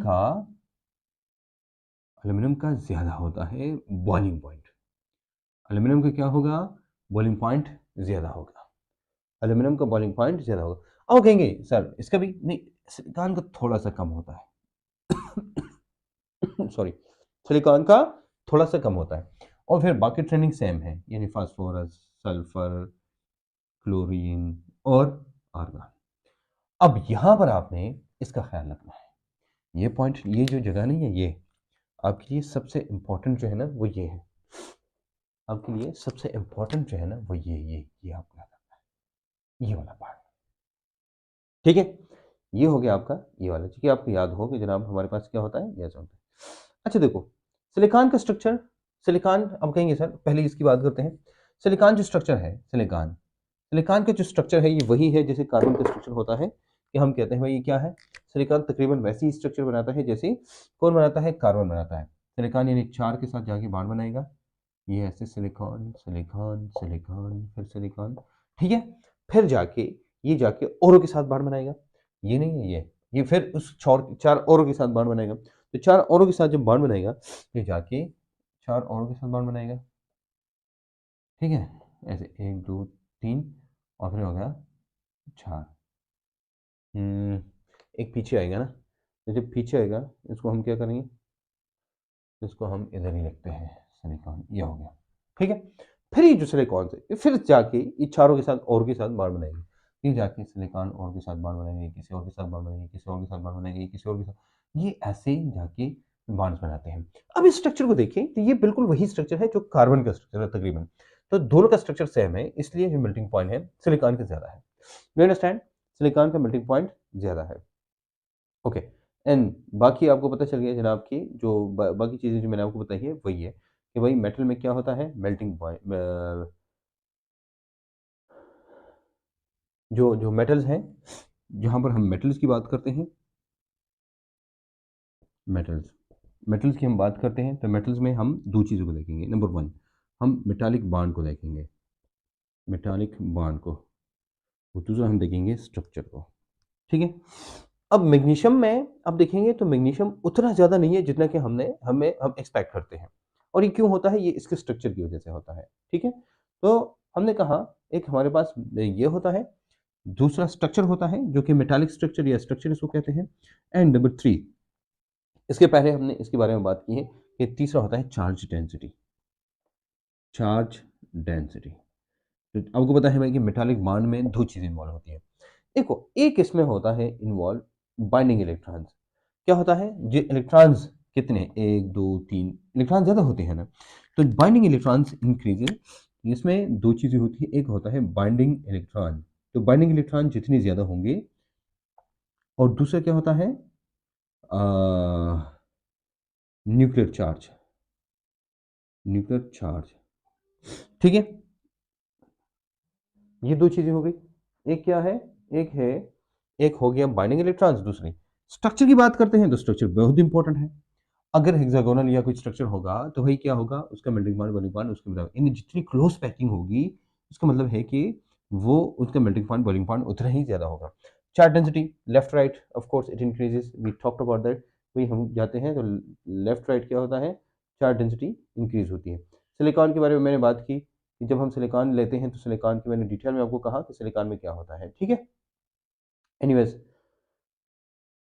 का ज्यादा होता है बॉइलिंग पॉइंट। एल्यूमिनियम का क्या होगा? बॉइलिंग पॉइंट ज्यादा होगा। एल्यूमिनियम का बॉइलिंग पॉइंट ज्यादा होगा। अब कहेंगे सर इसका भी नहीं, सिलिकॉन का थोड़ा सा कम होता है। सॉरी, सिलिकॉन का थोड़ा सा कम होता है। और फिर बाकी ट्रेंडिंग सेम है, यानी फास्फोरस, सल्फर, क्लोरीन और आर्गन। अब यहां पर आपने इसका ख्याल रखना है। ये पॉइंट, ये जो जगह नहीं है, ये आपके लिए सबसे इंपॉर्टेंट जो है ना वो ये है। आपके लिए सबसे इंपॉर्टेंट जो है ना वो ये आपको याद रखना है, ये वाला पार्ट, ठीक है। ये हो गया आपका ये वाला, क्योंकि आपको याद हो कि जनाब हमारे पास क्या होता है, यह होता है। अच्छा देखो, सिलिकॉन का स्ट्रक्चर, सिलिकॉन अब कहेंगे सर पहले इसकी बात करते हैं। सिलिकॉन जो स्ट्रक्चर है, सिलिकॉन, सिलिकॉन का जो स्ट्रक्चर है ये वही है जैसे कार्बन का स्ट्रक्चर होता है, कि हम कहते हैं भाई ये क्या है? सिलिकॉन तकरीबन वैसे ही स्ट्रक्चर बनाता है जैसे कौन बनाता है? कार्बन बनाता है। सिलिकॉन यानी 4 के साथ जाके बॉन्ड बनाएगा, ये ऐसे सिलिकॉन सिलिकॉन सिलिकॉन फिर सिलिकॉन, ठीक है। फिर जाके ये जाके औरों के साथ बॉन्ड बनाएगा, ये नहीं है ये फिर उस 4 औरों के साथ बॉन्ड बनाएगा। तो 4 औरों के साथ जब बॉन्ड बनाएगा, ये जाके 4 औरों के साथ बॉन्ड बनाएगा, ठीक है। ऐसे 1 2 3 और फिर हो गया 4। एक पीछे आएगा ना, तो जब पीछे आएगा इसको हम क्या करेंगे? इसको हम इधर ही लिखते हैं सिलिकॉन, ये हो गया, ठीक है। फिर ये जो सिलिकॉन से फिर जाके ये चारों के साथ और के साथ बाढ़ बनाएगी, फिर जाके सिलिकॉन और के साथ बाढ़ बनाएंगे, किसी और के साथ बाढ़ बनाएंगे, किसी और के साथ बाढ़ बनाएंगे, किसी और के साथ, ये ऐसे ही जाके बॉन्ड्स बनाते हैं। अब इस स्ट्रक्चर को देखें तो ये बिल्कुल वही स्ट्रक्चर है जो कार्बन का स्ट्रक्चर है तकरीबन। तो दोनों का स्ट्रक्चर सेम है, इसलिए जो मेल्टिंग पॉइंट है सिलिकॉन का ज्यादा है। You understand? सिलिकॉन का मेल्टिंग पॉइंट ज्यादा है। ओके, एंड बाकी आपको पता चल गया जनाब की जो बाकी चीज़ें जो मैंने आपको बताई है वही है कि भाई मेटल में क्या होता है? मेल्टिंग पॉइंट, जो जो मेटल्स हैं, जहाँ पर हम मेटल्स की बात करते हैं, मेटल्स, मेटल्स की हम बात करते हैं तो मेटल्स में हम दो चीज़ों को देखेंगे। नंबर 1, हम मेटालिक बॉन्ड को देखेंगे। मेटालिक बॉन्ड को, और दूसरा हम देखेंगे स्ट्रक्चर को। ठीक है, अब मैग्नीशियम में अब देखेंगे तो मैग्नीशियम उतना ज़्यादा नहीं है जितना कि हम एक्सपेक्ट करते हैं। और ये क्यों होता है? ये इसके स्ट्रक्चर की वजह से होता है। ठीक है, तो हमने कहा एक हमारे पास ये होता है, दूसरा स्ट्रक्चर होता है जो कि मेटालिक स्ट्रक्चर या स्ट्रक्चर इसको कहते हैं। एंड नंबर 3, इसके पहले हमने इसके बारे में बात की है कि तीसरा होता है चार्ज डेंसिटी। चार्ज डेंसिटी, तो आपको पता है भाई कि मेटालिक बॉन्ड में दो चीज़ें इन्वॉल्व होती हैं। देखो, एक इसमें होता है इन्वॉल्व बाइंडिंग इलेक्ट्रॉन्स। क्या होता है? जो इलेक्ट्रॉन्स कितने, 1 2 3 इलेक्ट्रॉन ज़्यादा होते हैं ना, तो बाइंडिंग इलेक्ट्रॉन्स इंक्रीजेज। इसमें दो चीज़ें होती है, एक होता है बाइंडिंग इलेक्ट्रॉन, तो बाइंडिंग इलेक्ट्रॉन जितने ज़्यादा होंगे, और दूसरा क्या होता है, न्यूक्लियर चार्ज। न्यूक्लियर चार्ज, ठीक है, ये दो चीजें हो गई। एक क्या है? एक है, एक हो गया बाइंडिंग इलेक्ट्रॉन्स, दूसरी स्ट्रक्चर की बात करते हैं तो स्ट्रक्चर बहुत इंपॉर्टेंट है। अगर हेक्सागोनल या कोई स्ट्रक्चर होगा तो भाई क्या होगा, उसका मेल्टिंग पॉइंट बॉइलिंग पॉइंट उसके बराबर, यानी जितनी क्लोज पैकिंग होगी उसका मतलब है कि वो उसका मेल्टिंग पॉइंट बॉइलिंग पॉइंट उतना ही ज्यादा होगा। Charge density left right, of course it increases, we talked about that. वही हम जाते हैं तो लेफ्ट राइट क्या होता है, चार्ज डेंसिटी इंक्रीज होती है। सिलिकॉन के बारे में मैंने बात की कि जब हम सिलिकॉन लेते हैं तो सिलिकॉन की मैंने डिटेल में आपको कहा कि सिलिकॉन में क्या होता है। ठीक है, एनीवेज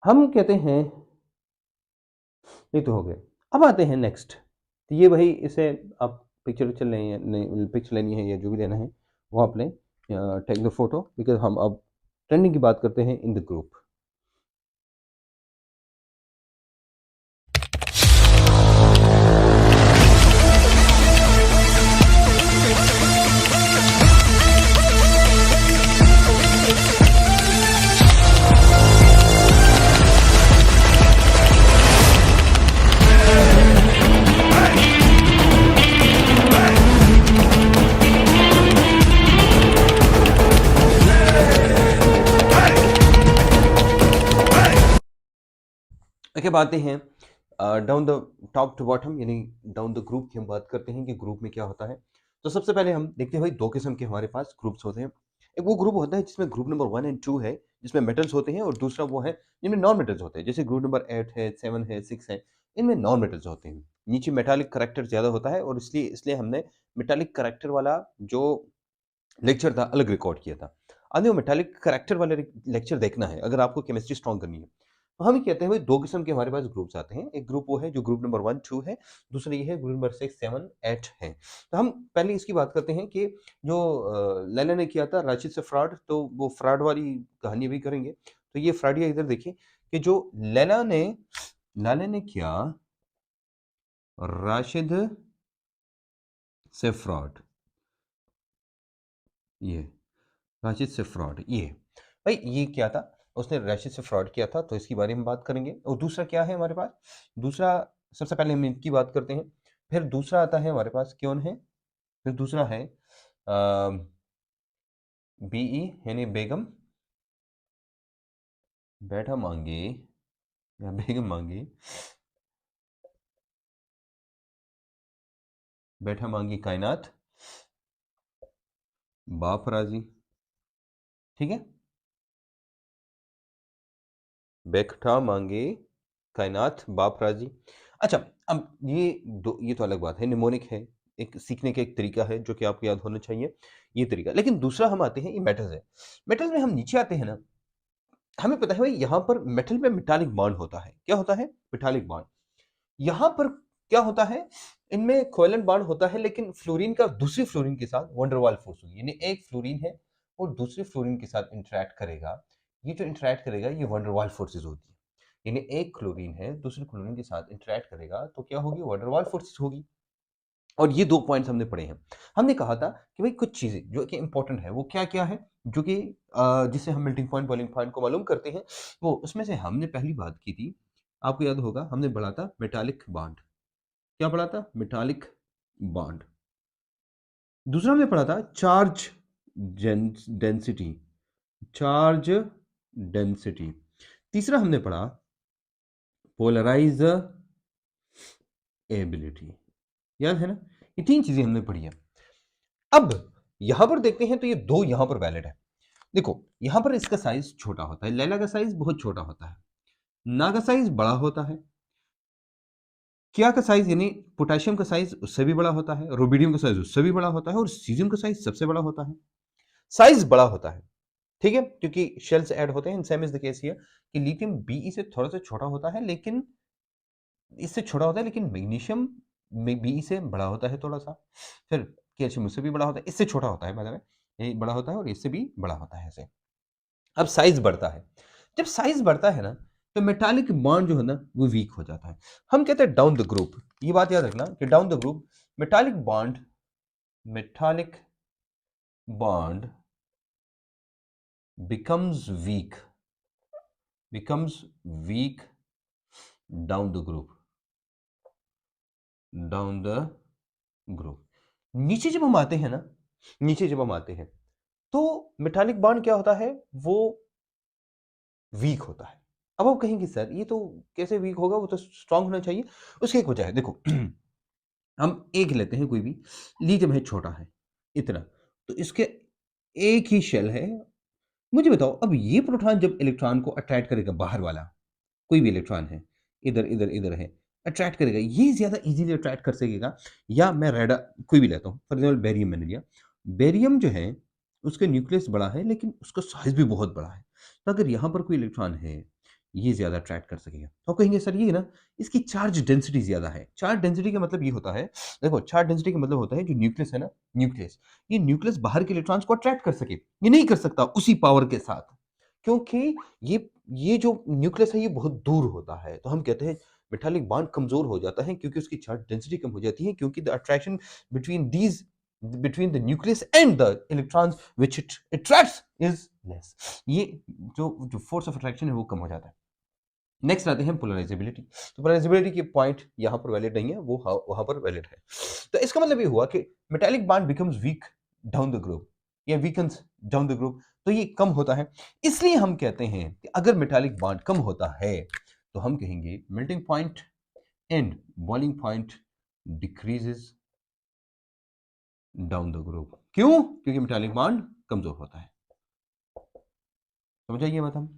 हम कहते हैं ये तो हो गया। अब आते हैं नेक्स्ट, तो ये वही, इसे आप पिक्चर चल रहे हैं, नहीं पिक्चर लेनी है या जो भी लेना है वो आप लें, टेक द फोटो, बिकॉज हम अब ट्रेंडिंग की बात करते हैं इन द ग्रुप। ओके, बातें हैं down the top to bottom, यानी डाउन द ग्रुप की हम बात करते हैं कि ग्रुप में क्या होता है। तो सबसे पहले हम देखते हैं भाई, दो किस्म के हमारे पास ग्रुप्स होते हैं। एक वो ग्रुप होता है जिसमें ग्रुप नंबर 1 एंड 2 है, जिसमें मेटल्स होते हैं, और दूसरा वो है जिनमें नॉन मेटल्स होते हैं, जैसे ग्रुप नंबर 8 है, 7 है, 6 है, इनमें नॉन मेटल्स होते हैं। नीचे मेटालिक करेक्टर ज़्यादा होता है, और इसलिए इसलिए हमने मेटालिक करेक्टर वाला जो लेक्चर था अलग रिकॉर्ड किया था। आगे वो मेटालिक करेक्टर वाले लेक्चर देखना है अगर आपको केमिस्ट्री स्ट्रॉन्ग करनी है। तो हम ये कहते हैं भाई, दो किस्म के हमारे पास ग्रुप्स आते हैं। एक ग्रुप वो है जो ग्रुप नंबर 1 2 है, दूसरा ये है ग्रुप नंबर 6 7 8 है। तो हम पहले इसकी बात करते हैं कि जो लैला ने किया था राशिद से फ्रॉड, तो वो फ्रॉड वाली कहानी भी करेंगे। तो ये फ्रॉडिया इधर देखिए कि जो लाला ने किया राशिद से फ्रॉड, ये राशिद से फ्रॉड, ये भाई ये क्या था, उसने राशिद से फ्रॉड किया था, तो इसके बारे में बात करेंगे। और दूसरा क्या है हमारे पास, दूसरा सबसे पहले हम इनकी बात करते हैं, फिर दूसरा आता है हमारे पास कौन है, फिर दूसरा है बीई, यानी बेगम बैठा मांगे या बेगम मांगे, बैठा मांगी कायनात बाप राजी। ठीक है, बैठा मांगे कायनात बाप राजी। अच्छा, अब ये तो अलग बात है, निमोनिक है, एक सीखने का एक तरीका है जो कि आपको याद होना चाहिए, ये तरीका। लेकिन दूसरा हम आते हैं, ये मेटल्स है। मेटल में हम नीचे आते हैं ना, हमें पता है भाई यहाँ पर मेटल में मेटालिक बॉन्ड होता है। क्या होता है? Metallic bond. यहाँ पर क्या होता है, इनमें कोवेलेंट बॉन्ड होता है, लेकिन फ्लोरीन का दूसरी फ्लोरीन के साथ वंडरवाल फोर्स होगी, यानी एक फ्लोरीन है और दूसरी फ्लोरीन के साथ इंटरेक्ट करेगा। ये जो इंटरेक्ट करेगा ये वंडरवाल फोर्सेस होती है, यानी एक क्लोरीन है दूसरी क्लोरीन के साथ इंटरेक्ट करेगा तो क्या होगी, वंडरवाल फोर्सेस होगी। और ये दो पॉइंट्स हमने पढ़े हैं। हमने कहा था कि भाई कुछ चीजें जो कि इंपॉर्टेंट है वो क्या क्या है, जो कि जिससे हम मेल्टिंग पॉइंट बॉइलिंग पॉइंट को मालूम करते हैं। वो उसमें से हमने पहली बात की थी, आपको याद होगा, हमने पढ़ा था मेटालिक बॉन्ड। क्या पढ़ा था? Metallic bond. दूसरा हमने पढ़ा था चार्ज डेंसिटी, चार्ज डेंसिटी। तीसरा हमने पढ़ा पोलराइज एबिलिटी। याद है ना? ये तीन चीजें हमने पढ़ी है। अब यहां पर देखते हैं तो ये दो यहां पर वैलिड है। देखो यहां पर इसका साइज छोटा होता है, लैला का साइज बहुत छोटा होता है, ना का साइज बड़ा होता है, क्या का साइज यानी पोटेशियम का साइज उससे भी बड़ा होता है, रुबिडियम का साइज उससे भी बड़ा होता है, और सीजियम का साइज सबसे बड़ा होता है। साइज बड़ा होता है, ठीक है, क्योंकि शेल्स ऐड होते हैं। Same is the case here कि लिथियम बीई से थोड़ा सा छोटा होता है, लेकिन इससे छोटा होता है, लेकिन मैग्नीशियम में बीई से बड़ा होता है थोड़ा सा। फिर कैल्शियम उससे भी बड़ा होता है, इससे छोटा होता है, मतलब ये बड़ा होता है और इससे भी बड़ा होता है ऐसे। अब साइज बढ़ता है, जब साइज बढ़ता है ना तो मेटालिक बॉन्ड जो है ना वो वीक हो जाता है। हम कहते हैं डाउन द ग्रुप, ये बात याद रखना कि down the group metallic bond becomes weak down the group नीचे जब हम आते हैं ना, नीचे जब हम आते हैं तो मेटालिक बॉन्ड क्या होता है, वो वीक होता है। अब आप कहेंगे सर ये तो कैसे वीक होगा, वो तो स्ट्रांग होना चाहिए। उसकी एक वजह है, देखो हम एक लेते हैं कोई भी, लिथियम है छोटा है इतना, तो इसके एक ही शेल है। मुझे बताओ अब ये प्रोटॉन जब इलेक्ट्रॉन को अट्रैक्ट करेगा, बाहर वाला कोई भी इलेक्ट्रॉन है, इधर इधर इधर है, अट्रैक्ट करेगा, ये ज्यादा इजीली अट्रैक्ट कर सकेगा। या मैं रेडा कोई भी लेता हूँ, फॉर एग्जाम्पल बेरियम मैंने लिया, बेरियम जो है उसका न्यूक्लियस बड़ा है लेकिन उसका साइज भी बहुत बड़ा है, तो अगर यहाँ पर कोई इलेक्ट्रॉन है ये ज्यादा अट्रैक्ट कर सकेगा। तो कहेंगे सर ये ना इसकी चार्ज डेंसिटी ज्यादा है। चार्ज डेंसिटी का मतलब ये होता है, देखो चार्ज डेंसिटी का मतलब होता है जो न्यूक्लियस है ना, न्यूक्लियस, ये न्यूक्लियस बाहर के इलेक्ट्रॉन्स को अट्रैक्ट कर सके, ये नहीं कर सकता उसी पावर के साथ, क्योंकि ये जो न्यूक्लियस है ये बहुत दूर होता है। तो हम कहते हैं मेटालिक बॉन्ड कमजोर हो जाता है क्योंकि उसकी चार्ज डेंसिटी कम हो जाती है, क्योंकि the attraction between these between the nucleus and the electrons which it attracts is less. ये जो फोर्स ऑफ अट्रैक्शन है वो कम हो जाता है। नेक्स्ट आते हैं पोलराइजेबिलिटी। तो पोलराइजेबिलिटी के पॉइंट यहाँ पर वैलिड नहीं है, वो वहां पर वैलिड है। तो इसका मतलब ये हुआ कि metallic bond becomes week down the group, या वीकन्स डाउन द ग्रुप, तो ये कम होता है। इसलिए हम कहते हैं कि अगर मेटालिक बॉन्ड कम होता है तो हम कहेंगे melting point and boiling point decreases down the group. क्यों? क्योंकि मेटालिक बॉन्ड कमजोर होता है। समझ आइए बात हम,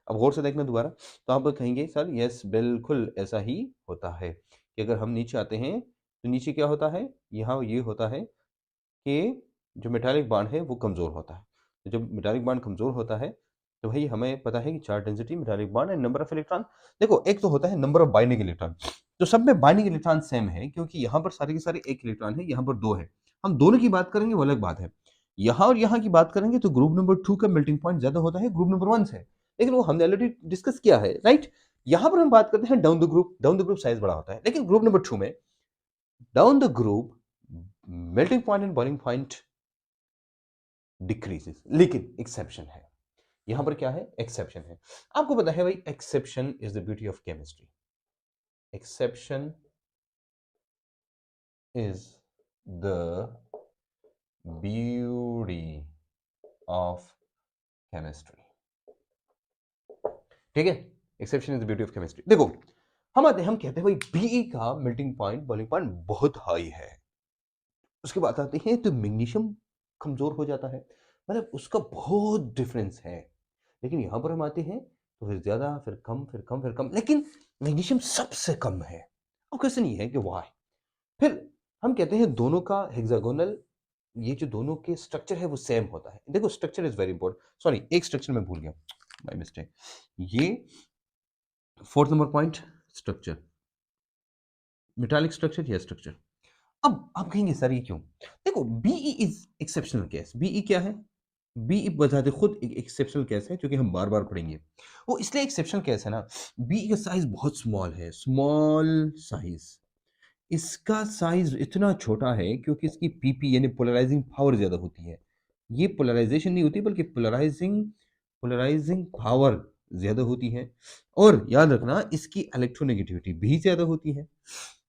अब गौर से देखना दोबारा। तो आप कहेंगे सर यस बिल्कुल ऐसा ही होता है कि अगर हम नीचे आते हैं तो नीचे क्या होता है, यहाँ ये होता है कि जो मेटालिक बॉन्ड है वो कमज़ोर होता है। तो जब मेटालिक बॉन्ड कमज़ोर होता है तो भाई हमें पता है कि charge density, metallic bond and number of electron. देखो एक तो होता है नंबर ऑफ बाइंडिंग इलेक्ट्रॉन, तो सब में बाइंडिंग इलेक्ट्रॉन सेम है क्योंकि यहाँ पर सारे के सारे एक इलेक्ट्रॉन है, यहाँ पर दो है। हम दोनों की बात करेंगे वो अलग बात है, यहाँ और यहाँ की बात करेंगे तो ग्रुप नंबर 2 का मेल्टिंग पॉइंट ज्यादा होता है ग्रुप नंबर 1 से, लेकिन वो हमने ऑलरेडी डिस्कस किया है, राइट। यहाँ पर हम बात करते हैं down the group, down the group size बड़ा होता है, लेकिन ग्रुप नंबर 2 में down the group melting point and boiling point decreases, लेकिन एक्सेप्शन है। यहां पर क्या है, एक्सेप्शन है। आपको पता है भाई exception is the beauty of chemistry, exception is the beauty of chemistry, ठीक है। Exception is the beauty of chemistry. देखो हम आते हैं, हम कहते हैं भाई बीई का मेल्टिंग पॉइंट बॉइलिंग पॉइंट बहुत हाई है। उसके बाद आते हैं तो मैग्नीशियम कमजोर हो जाता है, मतलब उसका बहुत डिफरेंस है। लेकिन यहां पर हम आते हैं तो फिर ज्यादा, फिर कम, फिर कम, फिर कम, लेकिन मैग्नीशियम सबसे कम है। अब क्वेश्चन ये है कि वाई। फिर हम कहते हैं दोनों का हेक्सागोनल, ये जो दोनों के स्ट्रक्चर है वो सेम होता है। देखो structure is very important, sorry एक स्ट्रक्चर मैं भूल गया, बाय मिस्टेक। ये fourth number point, structure, metallic structure या स्ट्रक्चर। अब आप कहेंगे सर ये क्यों? देखो BE is exceptional case. BE क्या है? बीई बजाते खुद एक एक्सेप्शनल केस है, क्योंकि हम बार बार पढ़ेंगे। वो इसलिए एक्सेप्शनल केस है ना, बीई का साइज बहुत स्मॉल है, स्मॉल साइज। इसका साइज इतना छोटा है क्योंकि इसकी पीपी यानी पोलराइजिंग पावर ज्यादा होती है। ये पोलराइजेशन नहीं होती बल्कि पोलराइजिंग पोलराइजिंग पावर ज्यादा होती है। और याद रखना इसकी इलेक्ट्रोनेगेटिविटी भी ज्यादा होती है।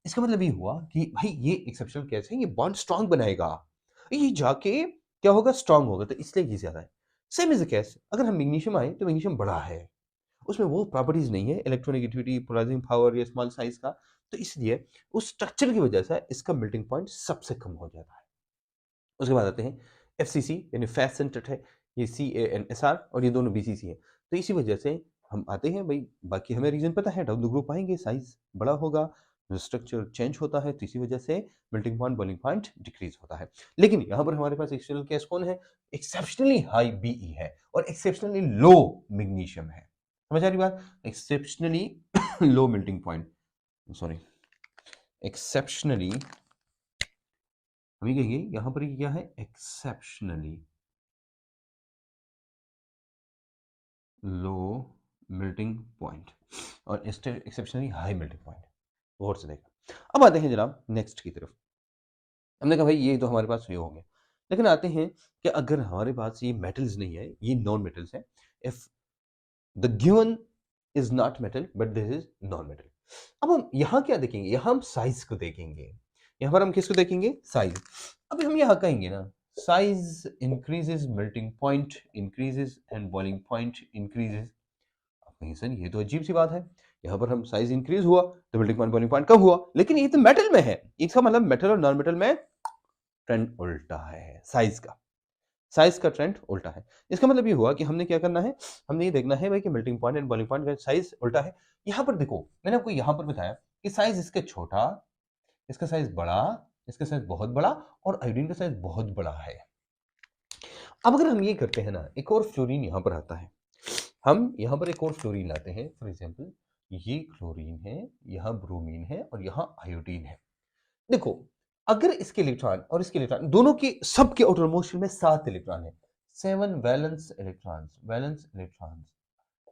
इसका मतलब ये हुआ कि भाई ये एक्सेप्शनल केस है, ये बॉन्ड स्ट्रांग बनाएगा, ये जाके क्या होगा, स्ट्रांग होगा, तो इसलिए ये ज्यादा है। सेम इज द केस अगर हम मैग्नीशियम आए तो मैग्नीशियम बड़ा है, उसमें वो प्रॉपर्टीज नहीं है इलेक्ट्रोनेगेटिविटी, पोलराइजिंग पावर या स्मॉल साइज का, तो इसलिए उस स्ट्रक्चर की वजह से इसका मेल्टिंग पॉइंट सबसे कम हो जाता है। उसके बाद आते हैं FCC यानी फेस्ट सेंटर्ड है, ये CANSR और ये दोनों BCC है। तो इसी वजह से हम आते हैं भाई, बाकी हमें रीजन पता है, डाउन द ग्रुप आएंगे, साइज बड़ा होगा, स्ट्रक्चर चेंज होता है, तो इसी वजह से melting point boiling point decrease होता है। लेकिन यहाँ पर हमारे पास एक्सटर्नल केस कौन है, एक्सेप्शनली हाई BE है और एक्सेप्शनली लो मैग्नीशियम है। समझ आ रही बात, exceptionally low melting point, sorry exceptionally, हम ये कहेंगे यहाँ पर क्या है, एक्सेप्शनली लो मेल्टिंग पॉइंट और एक्सेप्शनली हाई मेल्टिंग पॉइंट। गौर से देखा। अब आते हैं जनाब नेक्स्ट की तरफ। हमने कहा भाई ये तो हमारे पास ये हो गया, लेकिन आते हैं कि अगर हमारे पास ये मेटल्स नहीं है, ये नॉन मेटल्स है, if the given is not metal but this is non metal. अब हम यहाँ क्या देखेंगे, यहाँ हम साइज को देखेंगे, यहाँ पर हम किसको देखेंगे, साइज। अब हम यहाँ कहेंगे ना, size increases, melting point increases and boiling point increases. कहीं सर ये तो अजीब सी बात है, यहाँ पर हम साइज इंक्रीज हुआ तो मेल्टिंग पॉइंट बॉइलिंग पॉइंट कम हुआ, लेकिन ये तो मेटल में है, इसका मतलब मेटल और नॉन मेटल में ट्रेंड उल्टा है, साइज का ट्रेंड उल्टा है। इसका मतलब ये हुआ कि हमने क्या करना है, हमने ये देखना है भाई कि melting point and boiling point का साइज उल्टा है। यहाँ पर देखो, मैंने आपको यहाँ पर बताया कि साइज इसके छोटा, इसका साइज बड़ा, इसका साइज बहुत बड़ा और आयोडीन का साइज बहुत बड़ा है। अब अगर हम ये करते हैं ना, एक और फ्लोरीन यहाँ पर आता है, हम यहाँ पर एक और फ्लोरीन लाते हैं, फॉर एग्जाम्पल ये क्लोरीन है, यहाँ ब्रोमीन है और यहाँ आयोडीन है। देखो, अगर इसके इलेक्ट्रॉन और इसके इलेक्ट्रॉन दोनों के सबके आउटर मोशन में 7 इलेक्ट्रॉन है, 7 वैलेंस इलेक्ट्रॉन्स,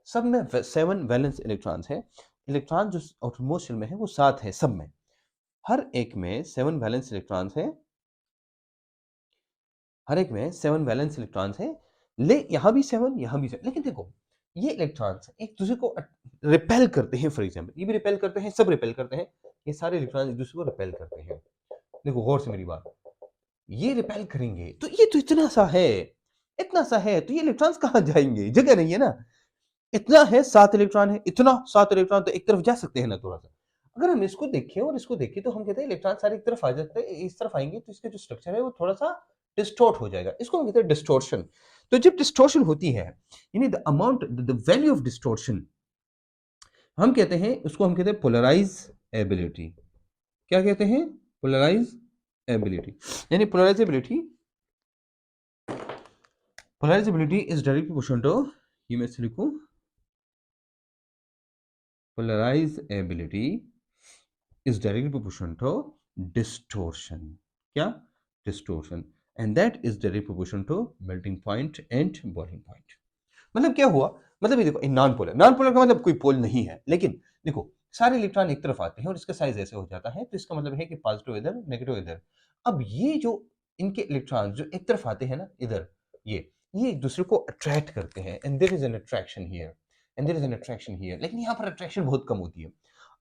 सब में 7 वैलेंस इलेक्ट्रॉन्स है। इलेक्ट्रॉन जो आउटर मोशन में है वो 7 है सब में, हर एक में 7 वैलेंस इलेक्ट्रॉन्स है, हर एक में 7 वैलेंस इलेक्ट्रॉन्स है, यहां भी 7 यहां भी 7। लेकिन देखो ये इलेक्ट्रॉन्स एक दूसरे को रिपेल करते हैं, फॉर एग्जांपल ये भी रिपेल करते हैं, सब रिपेल करते हैं, ये सारे इलेक्ट्रॉन एक दूसरे को रिपेल करते हैं। देखो गौर से मेरी बात, ये रिपेल करेंगे तो ये तो इतना सा है, इतना सा है, तो ये इलेक्ट्रॉन्स कहां जाएंगे, जगह नहीं है ना, इतना है 7 इलेक्ट्रॉन है, इतना 7 इलेक्ट्रॉन तो एक तरफ जा सकते हैं ना थोड़ा सा। अगर हम इसको देखें और इसको देखें तो हम कहते हैं इलेक्ट्रॉन सारे एक तरफ आ जाते हैं, इस तरफ आएंगे तो इसका जो स्ट्रक्चर है वो थोड़ा सा डिस्टॉर्ट हो जाएगा, इसको हम कहते हैं डिस्टॉर्शन। तो जब डिस्टॉर्शन होती है, यानी the amount, the value of distortion, हम कहते हैं उसको, हम कहते हैं पोलराइज एबिलिटी। क्या कहते हैं, पोलराइज एबिलिटी। यानी polarisability is directly proportional to, ये मैं इससे लिखूं, polarizability is directly proportional to distortion. क्या, distortion, and that is directly proportional to melting point and boiling point. मतलब क्या हुआ, मतलब ये देखो, नॉन पोलर का मतलब कोई पोल नहीं है, लेकिन देखो सारे इलेक्ट्रॉन एक तरफ आते हैं और इसका साइज ऐसे हो जाता है, तो इसका मतलब है कि पॉजिटिव इधर, नेगेटिव इधर। अब ये जो इनके इलेक्ट्रॉन जो एक तरफ आते हैं ना इधर, ये एक दूसरे को अट्रैक्ट करते हैं, and there is an attraction here, लेकिन यहाँ पर अट्रैक्शन बहुत कम होती है।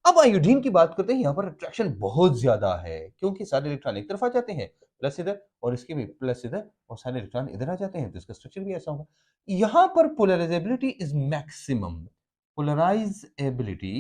अब आयोडीन की बात करते हैं, यहाँ पर अट्रैक्शन बहुत ज्यादा है, क्योंकि सारे इलेक्ट्रॉन एक तरफ आ जाते हैं, प्लस इधर, और इसके भी प्लस इधर, और सारे इलेक्ट्रॉन इधर आ जाते हैं, तो इसका स्ट्रक्चर भी ऐसा होगा। यहाँ पर polarisability is maximum, polarisability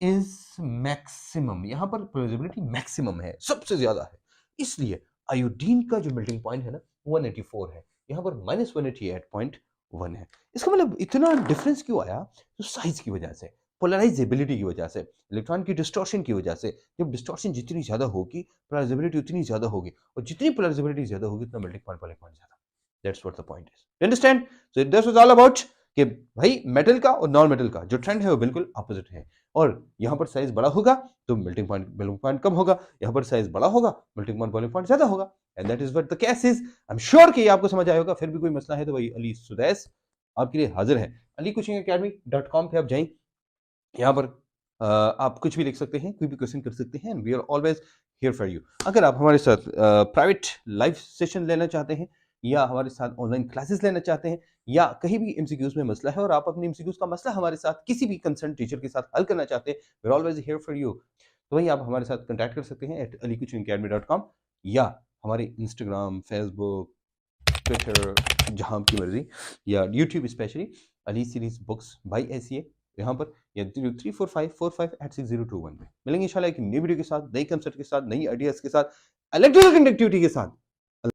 is maximum, यहाँ पर पोलराइजेबिलिटी मैक्सिमम है, सबसे ज्यादा है, इसलिए आयोडीन का जो मेल्टिंग पॉइंट है ना 184 है, यहाँ पर -188.1 है। इसका मतलब इतना डिफरेंस क्यों आया, तो साइज की वजह से, पोलराइजेबिलिटी की वजह से, इलेक्ट्रॉन की डिस्टॉर्शन की वजह से। जब डिस्टॉर्शन जितनी ज्यादा होगी, पोलराइजेबिलिटी उतनी ज्यादा होगी, और जितनी पोलराइजेबिलिटी ज्यादा होगी उतना मेल्टिंग पॉइंट ज्यादा। That's what the point is, you understand. So this was all about कि भाई मेटल का और नॉन मेटल का जो ट्रेंड है वो बिल्कुल ऑपोजिट है, और यहाँ पर साइज बड़ा होगा तो मेल्टिंग पॉइंट बॉइलिंग पॉइंट कम होगा, यहाँ पर साइज बड़ा होगा मेल्टिंग पॉइंट बॉइलिंग पॉइंट ज्यादा होगा, and that is what the case is. I am sure कि ये आपको समझ आया होगा। फिर भी कोई मसला है तो भाई अली सुदैस आपके लिए हाजिर है, alikoachingacademy.com पे आप जाएं, यहाँ पर आप कुछ भी लिख सकते हैं, कोई भी क्वेश्चन कर सकते हैं, we are always here for you. अगर आप हमारे साथ प्राइवेट लाइव सेशन लेना चाहते हैं, या हमारे साथ ऑनलाइन क्लासेस लेना चाहते हैं, या कहीं भी एमसीक्यूज में मसला है और आप अपने एमसीक्यूज का मसला हमारे साथ किसी भी कंसर्न टीचर के साथ हल करना चाहते हैं, we are always here for you. तो वही आप हमारे साथ कॉन्टैक्ट कर सकते हैं @alikoachingacademy.com, या हमारे इंस्टाग्राम, फेसबुक, ट्विटर, जहाँ आपकी मर्जी, या YouTube specially Ali series books by ACA, यहाँ पर, या 0345458602 पे मिलेंगे इंशाल्लाह एक नई वीडियो के साथ, नई कंसेप्ट के साथ, नई आइडियाज के साथ, इलेक्ट्रिकल कंडक्टिविटी के साथ।